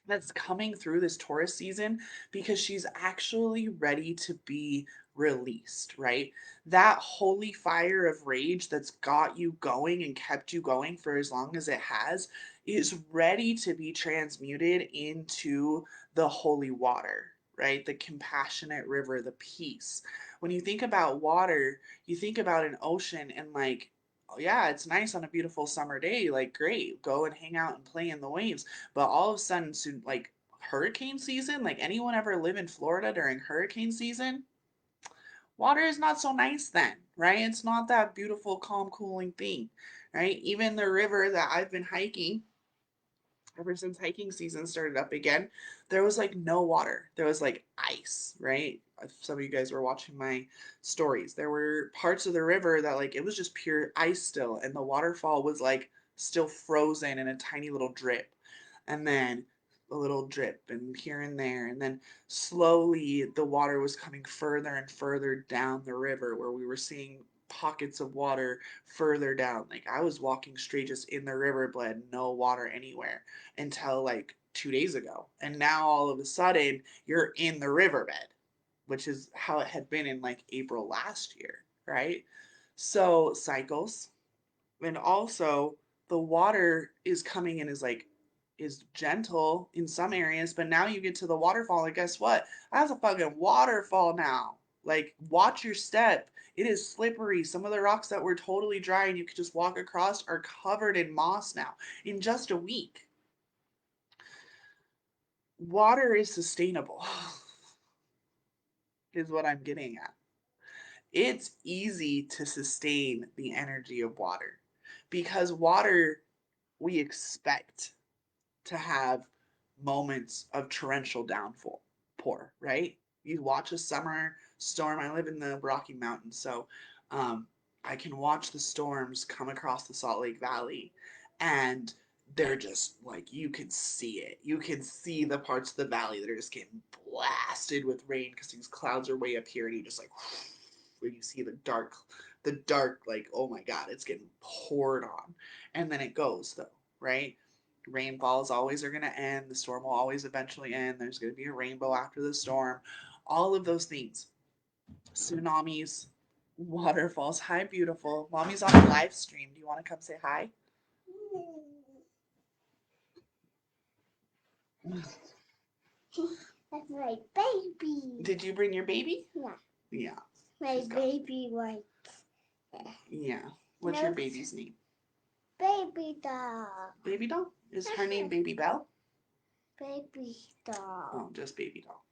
that's coming through this Taurus season because she's actually ready to be released, right? That holy fire of rage that's got you going and kept you going for as long as it has is ready to be transmuted into the holy water, right? The compassionate river, the peace. When you think about water, you think about an ocean and like, oh yeah, it's nice on a beautiful summer day. Like, great, go and hang out and play in the waves. But all of a sudden, soon, like hurricane season, like anyone ever live in Florida during hurricane season? Water is not so nice then, right? It's not that beautiful, calm, cooling thing, right? Even the river that I've been hiking ever since hiking season started up again, there was like no water. There was like ice, right? If some of you guys were watching my stories, there were parts of the river that like it was just pure ice still, and the waterfall was like still frozen in a tiny little drip. And then a little drip and here and there. And then slowly the water was coming further and further down the river where we were seeing pockets of water further down. Like I was walking straight just in the riverbed, no water anywhere until like 2 days ago. And now all of a sudden you're in the riverbed, which is how it had been in like April last year, right? So cycles. And also the water is coming in as like is gentle in some areas, but now you get to the waterfall and guess what? That's a fucking waterfall now. Like watch your step. It is slippery. Some of the rocks that were totally dry and you could just walk across are covered in moss now in just a week. Water is sustainable, is what I'm getting at. It's easy to sustain the energy of water because water we expect to have moments of torrential downfall, pour, right? You watch a summer storm. I live in the Rocky Mountains, so um, I can watch the storms come across the Salt Lake Valley, and they're just like you can see it. You can see the parts of the valley that are just getting blasted with rain because these clouds are way up here, and you just like where you see the dark like oh my god, it's getting poured on, and then it goes though, right? Rainfalls always are going to end. The storm will always eventually end. There's going to be a rainbow after the storm. All of those things. Tsunamis, waterfalls. Hi, beautiful. Mommy's on a live stream. Do you want to come say hi? That's my baby. Did you bring your baby? Yeah. Yeah. My baby white. Yeah. What's your baby's name? Baby doll. Baby doll? Is her name Baby Belle? Baby doll. Oh, just Baby doll.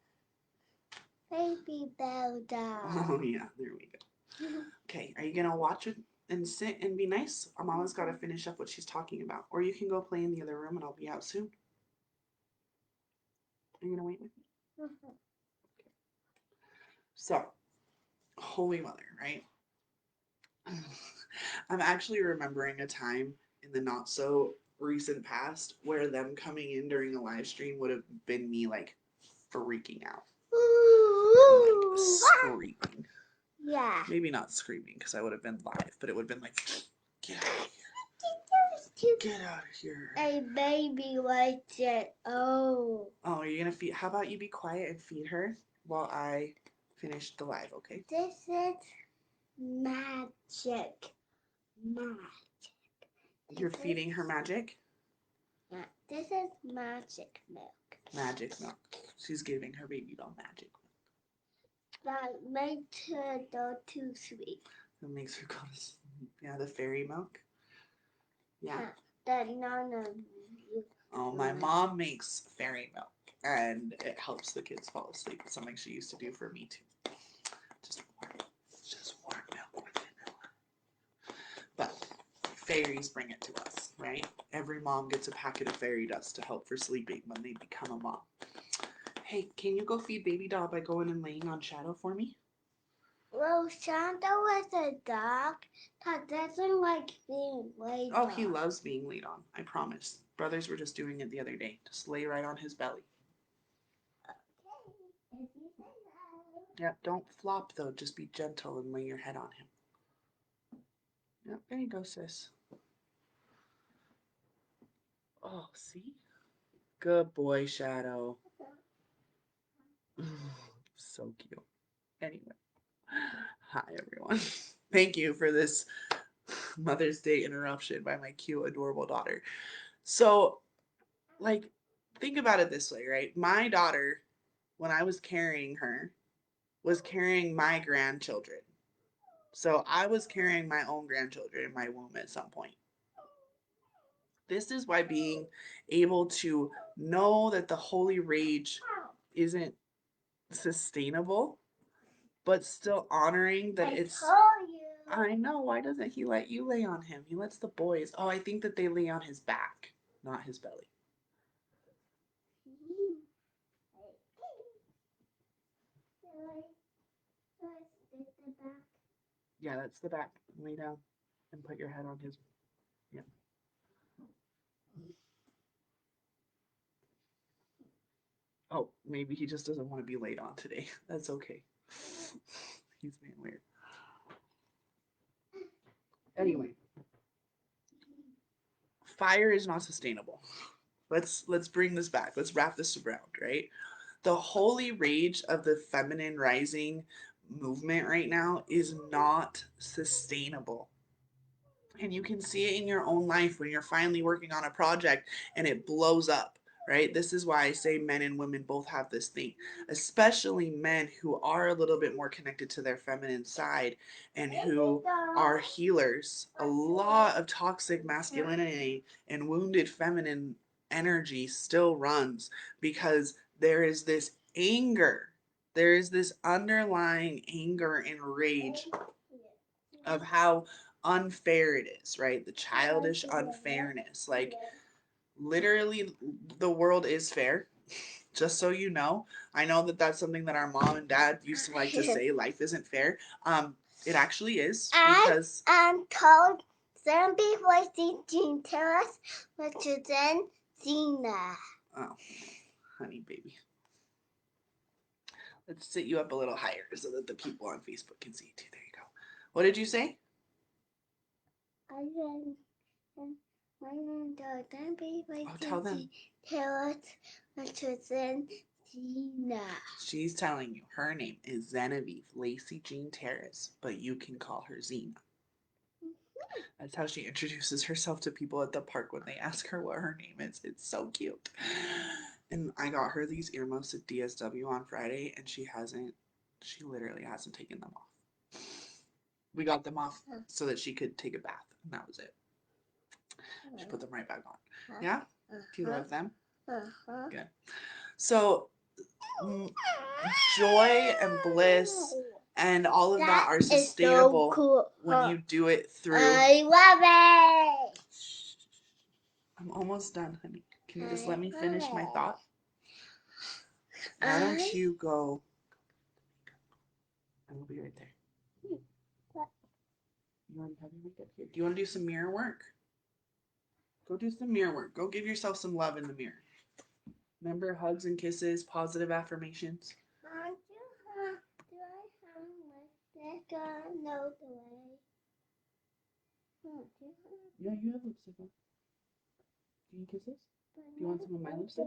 Baby Belle doll. Oh, yeah. There we go. Okay. Are you going to watch it and sit and be nice? Mama's got to finish up what she's talking about. Or you can go play in the other room and I'll be out soon. Are you going to wait with me? Mm-hmm. So, Holy Mother, right? I'm actually remembering a time in the not so recent past where them coming in during a live stream would have been me like freaking out. Like screaming. Yeah. Maybe not screaming because I would have been live, but it would have been like, get out of here. Get out of here. A baby likes it. Oh. Oh, are you going to feed? How about you be quiet and feed her while I finish the live, okay? This is magic. You're feeding her magic? Yeah, this is magic milk. Magic milk. She's giving her baby doll magic. That makes her go too sweet. That makes her go to sleep. Yeah, the fairy milk. Yeah. That none of you. Oh, my mom makes fairy milk, and it helps the kids fall asleep. It's something she used to do for me too. Just warm milk with vanilla. But fairies bring it to us, right? Every mom gets a packet of fairy dust to help for sleeping when they become a mom. Hey, can you go feed baby doll by going and laying on Shadow for me? Well, Shadow is a dog that doesn't like being laid on. Oh, he loves being laid on. I promise. Brothers were just doing it the other day. Just lay right on his belly. Okay, if you say so. Yep, don't flop though. Just be gentle and lay your head on him. Yep, there you go, sis. Oh, see? Good boy, Shadow. So cute. Anyway. Hi, everyone. Thank you for this Mother's Day interruption by my cute, adorable daughter. So, like, think about it this way, right? My daughter, when I was carrying her, was carrying my grandchildren. So I was carrying my own grandchildren in my womb at some point. This is why being able to know that the holy rage isn't sustainable, but still honoring that it's. Told you. I know. Why doesn't he let you lay on him? He lets the boys. Oh, I think that they lay on his back, not his belly. Yeah, that's the back. Lay down and put your head on his. Yeah. Oh, maybe he just doesn't want to be laid on today. That's okay. He's being weird. Anyway, fire is not sustainable. Let's bring this back. Let's wrap this around, right? The holy rage of the feminine rising movement right now is not sustainable. And you can see it in your own life when you're finally working on a project and it blows up, right? This is why I say men and women both have this thing, especially men who are a little bit more connected to their feminine side and who are healers. A lot of toxic masculinity and wounded feminine energy still runs because there is this anger. There is this underlying anger and rage of how unfair it is, right? The childish unfairness. Like, literally, the world is fair. Just so you know, I know that that's something that our mom and dad used to like to say. Life isn't fair. It actually is because I'm told some people see Terres, which is then Zena. oh, honey baby, let's sit you up a little higher so that the people on Facebook can see it too. There you go. What did you say? I said, my name is some people Tell them. see Terres, which is then Zena. She's telling you her name is Genevieve Lacey Jean Terres, but you can call her Zena. That's how she introduces herself to people at the park when they ask her what her name is. It's so cute. And I got her these earmuffs at DSW on Friday, and she literally hasn't taken them off. We got them off so that she could take a bath, and that was it. She put them right back on. Yeah? Do you love them? Good. So, joy and bliss and all of that are sustainable so cool. when you do it through. I love it. I'm almost done, honey. Can you just let me finish my thought? Why don't you go? I will be right there. You already have your makeup here. Do you want to do some mirror work? Go do some mirror work. Go give yourself some love in the mirror. Remember, hugs and kisses, positive affirmations. Do I have lipstick on? No, the way. Yeah, you have lipstick on. Do you need kisses? Do you want some of my lipstick?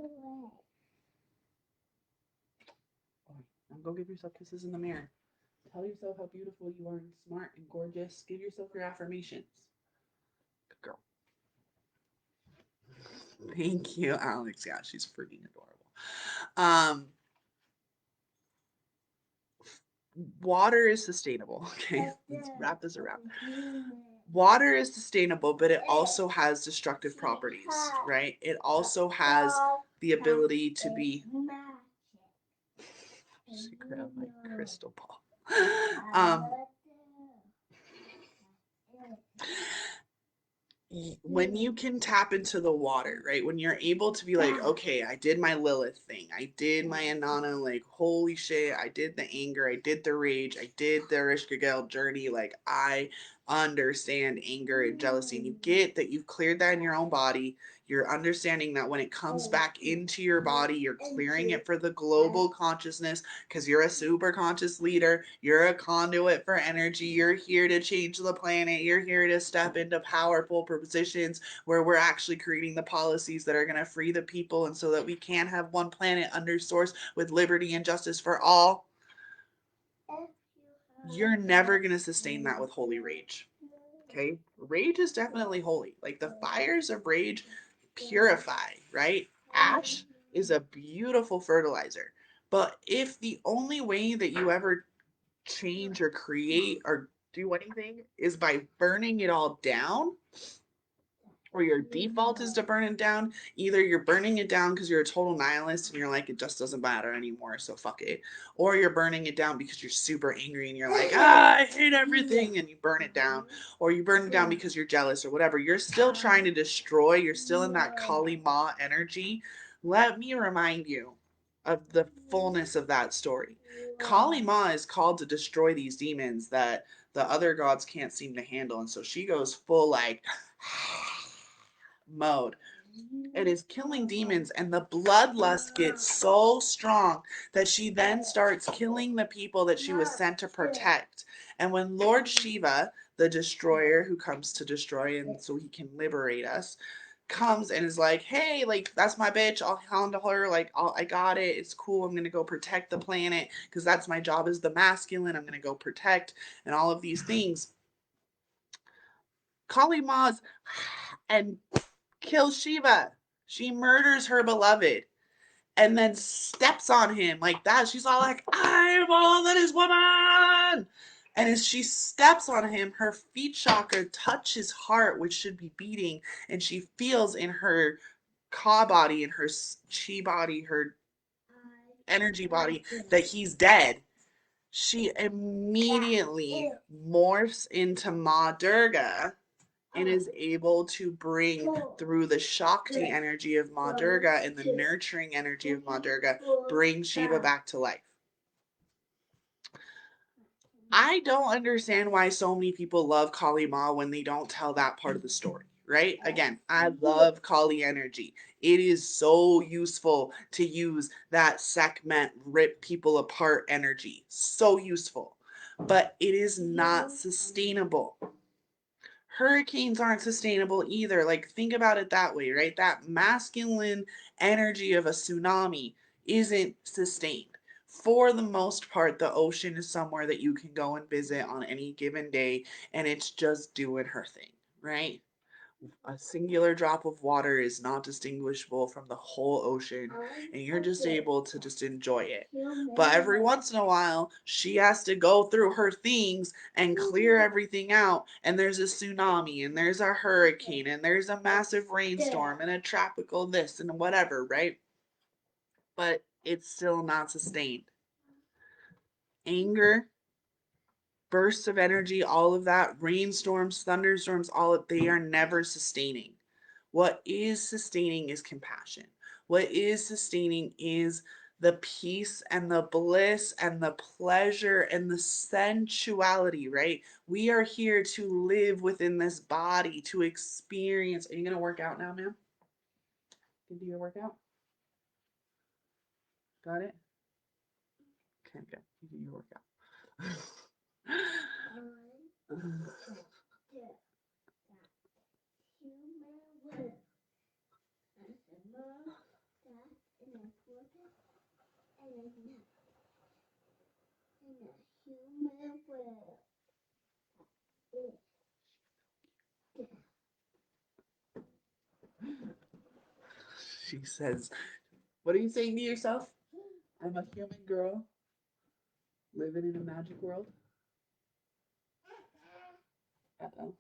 Now go give yourself kisses in the mirror. Tell yourself how beautiful you are and smart and gorgeous. Give yourself your affirmations. Good girl. Thank you, Alex. Yeah, she's freaking adorable. Um, Water is sustainable. Okay, let's wrap this around. Water is sustainable, but it also has destructive properties, right? It also has the ability to be. She grabbed my crystal ball. Um, when you can tap into the water, right? When you're able to be like, okay, I did my Lilith thing. I did my Anana, like, holy shit, I did the anger, I did the rage, I did the Rishkagel journey. Like, I understand anger and jealousy. And you get that you've cleared that in your own body. You're understanding that when it comes back into your body, you're clearing it for the global consciousness because you're a super conscious leader. You're a conduit for energy. You're here to change the planet. You're here to step into powerful positions where we're actually creating the policies that are going to free the people and so that we can have one planet under source with liberty and justice for all. You're never going to sustain that with holy rage. Okay? Rage is definitely holy. Like the fires of rage purify, right? Ash is a beautiful fertilizer. But if the only way that you ever change or create or do anything is by burning it all down, or your default is to burn it down, either you're burning it down because you're a total nihilist and you're like, it just doesn't matter anymore, so fuck it, or you're burning it down because you're super angry and you're like, I hate everything, and you burn it down, or you burn it down because you're jealous or whatever. You're still trying to destroy. You're still in that Kali Ma energy. Let me remind you of the fullness of that story. Kali Ma is called to destroy these demons that the other gods can't seem to handle, and so she goes full like mode and is killing demons, and the bloodlust gets so strong that she then starts killing the people that she was sent to protect. And when Lord Shiva, the destroyer who comes to destroy and so he can liberate us, comes and is like, hey, like, that's my bitch, I'll handle her, like, I got it, it's cool, I'm gonna go protect the planet because that's my job as the masculine, I'm gonna go protect and all of these things. Kali Ma's and kills Shiva. She murders her beloved and then steps on him like that. She's all like, I am all that is woman. And as she steps on him, her feet chakra touch his heart, which should be beating, and she feels in her ka body, in her chi body, her energy body, that he's dead. She immediately morphs into Ma Durga and is able to bring through the Shakti energy of Ma Durga and the nurturing energy of Ma Durga, bring Shiva back to life. I don't understand why so many people love Kali Ma when they don't tell that part of the story, right? Again, I love Kali energy. It is so useful to use that segment, rip people apart energy. So useful. But it is not sustainable. Hurricanes aren't sustainable either. Like, think about it that way, right? That masculine energy of a tsunami isn't sustained. For the most part, the ocean is somewhere that you can go and visit on any given day, and it's just doing her thing, right? A singular drop of water is not distinguishable from the whole ocean, and you're just able to just enjoy it. But every once in a while, she has to go through her things and clear everything out, and there's a tsunami, and there's a hurricane, and there's a massive rainstorm, and a tropical this and whatever, right? But it's still not sustained. Anger, bursts of energy, all of that, rainstorms, thunderstorms, all of, they are never sustaining. What is sustaining is compassion. What is sustaining is the peace and the bliss and the pleasure and the sensuality, right? We are here to live within this body, to experience. Are you going to work out now, ma'am? Can you do your workout? Got it? Okay, good. You do your workout. She says, what are you saying to yourself? I'm a human girl living in a magic world. Uh-oh.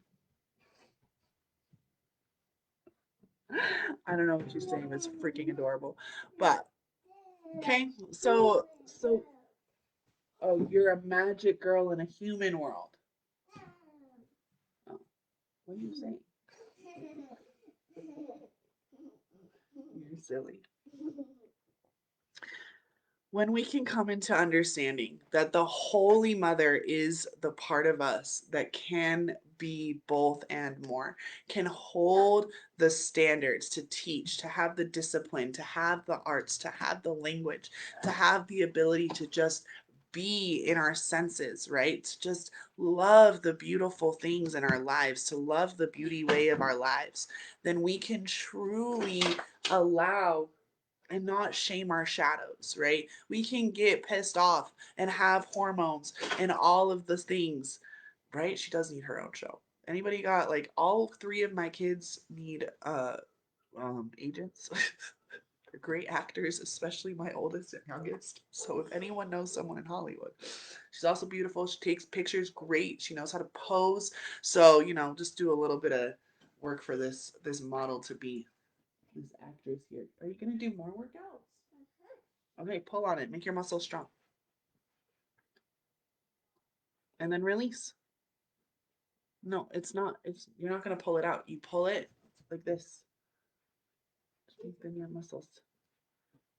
I don't know what she's saying. It's freaking adorable. But okay, so oh, you're a magic girl in a human world. Oh, what are you saying? You're silly. When we can come into understanding that the Holy Mother is the part of us that can be both and more, can hold the standards to teach, to have the discipline, to have the arts, to have the language, to have the ability to just be in our senses, right? To just love the beautiful things in our lives, to love the beauty way of our lives, then we can truly allow and not shame our shadows, right? We can get pissed off and have hormones and all of the things, right? She does need her own show. Anybody got like all three of my kids need agents? They're great actors, especially my oldest and youngest. So if anyone knows someone in Hollywood, she's also beautiful. She takes pictures great. She knows how to pose. So, just do a little bit of work for this model to be this actress here. Are you gonna do more workouts? Okay, pull on it. Make your muscles strong. And then release. No, it's not. You're not gonna pull it out. You pull it like this. Strengthen your muscles.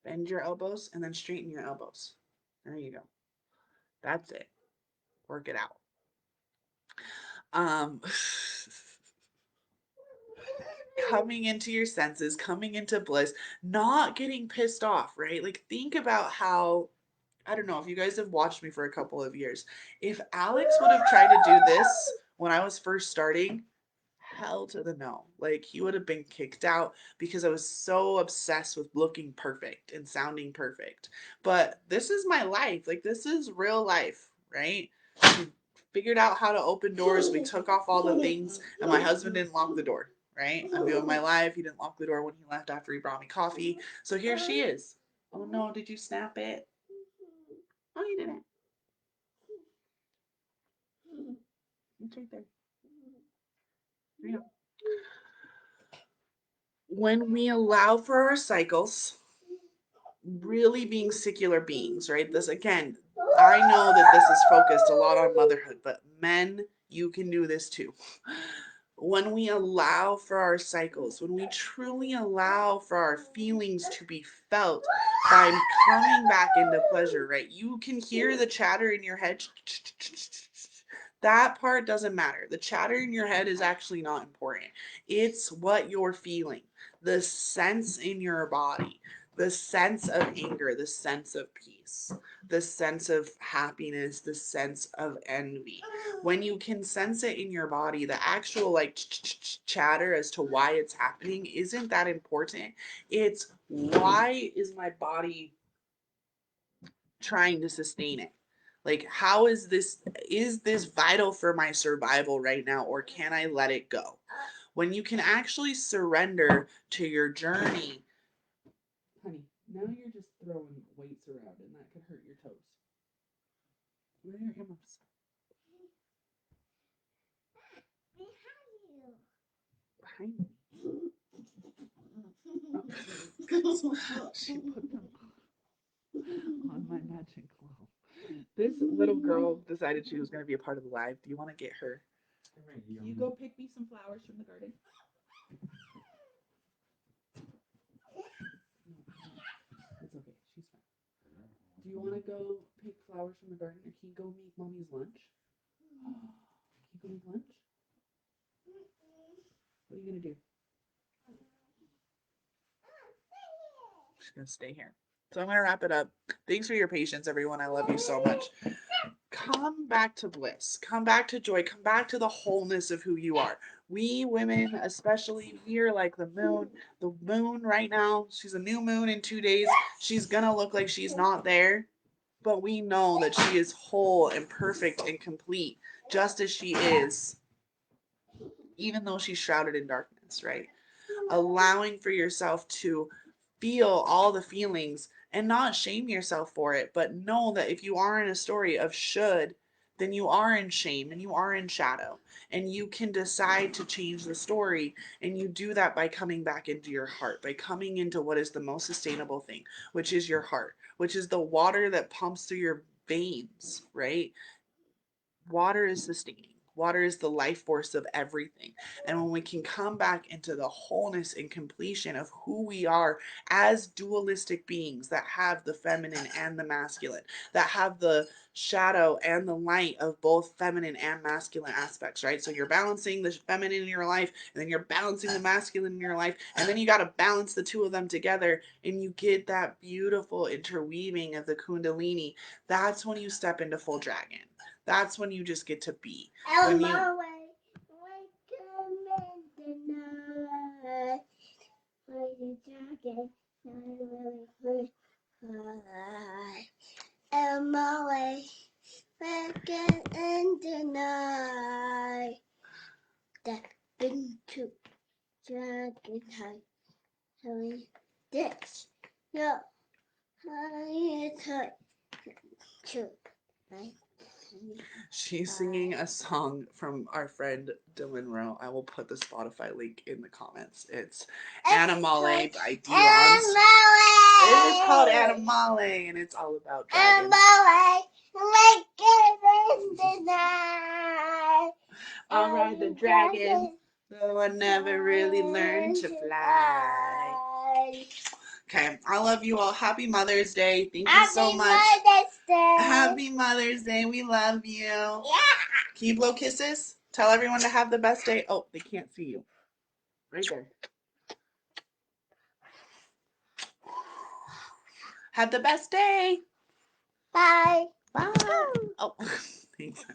Bend your elbows and then straighten your elbows. There you go. That's it. Work it out. Um coming into your senses, coming into bliss, not getting pissed off, right? Like think about how I don't know if you guys have watched me for a couple of years. If Alex would have tried to do this when I was first starting, hell to the no. Like he would have been kicked out because I was so obsessed with looking perfect and sounding perfect. But this is my life. Like this is real life, right? We figured out how to open doors. We took off all the things, and my husband didn't lock the door, right? I'm doing my life. He didn't lock the door when he left after he brought me coffee. So here she is. Oh no, did you snap it? Oh, you didn't. It's right there. Yeah. When we allow for our cycles, really being secular beings, right? This again, I know that this is focused a lot on motherhood, but men, you can do this too. When we allow for our cycles, when we truly allow for our feelings to be felt by coming back into pleasure, right? You can hear the chatter in your head. That part doesn't matter. The chatter in your head is actually not important. It's what you're feeling, the sense in your body, the sense of anger, the sense of peace, the sense of happiness, the sense of envy. When you can sense it in your body, the actual like chatter as to why it's happening isn't that important. It's why is my body trying to sustain it? Like how is this vital for my survival right now, or can I let it go? When you can actually surrender to your journey, honey, now you're just throwing weights around and that could hurt your toes. Where are your earmuffs? Behind me. She put them on my matching clothes. This little girl decided she was going to be a part of the live. Do you want to get her? Can you go pick me some flowers from the garden? It's okay. She's fine. Do you want to go pick flowers from the garden, or can you go make mommy's lunch? Can you go make lunch? What are you going to do? She's going to stay here. So I'm going to wrap it up. Thanks for your patience, everyone. I love you so much. Come back to bliss. Come back to joy. Come back to the wholeness of who you are. We women, especially, we are like the moon. The moon right now, she's a new moon in 2 days. She's going to look like she's not there. but we know that she is whole and perfect and complete, just as she is, even though she's shrouded in darkness, right? Allowing for yourself to feel all the feelings and not shame yourself for it, but know that if you are in a story of should, then you are in shame and you are in shadow. And you can decide to change the story. And you do that by coming back into your heart, by coming into what is the most sustainable thing, which is your heart, which is the water that pumps through your veins, right? Water is sustaining. Water is the life force of everything. And when we can come back into the wholeness and completion of who we are as dualistic beings that have the feminine and the masculine, that have the shadow and the light of both feminine and masculine aspects, right? So you're balancing the feminine in your life, and then you're balancing the masculine in your life, and then you got to balance the two of them together, and you get that beautiful interweaving of the Kundalini. That's when you step into full dragon. That's when you just get to be. When you She's singing a song from our friend Dylan Rowe. I will put the Spotify link in the comments. It's Animale by Dion. It is called Animale, and it's all about dragons. I'll ride the dragon, though I never really learned to fly. Okay, I love you all. Happy Mother's Day. Thank you so much. Happy Mother's Day. We love you. Yeah. Can you blow kisses? Tell everyone to have the best day. Oh, they can't see you. Right there. Have the best day. Bye. Bye. Oh, thanks.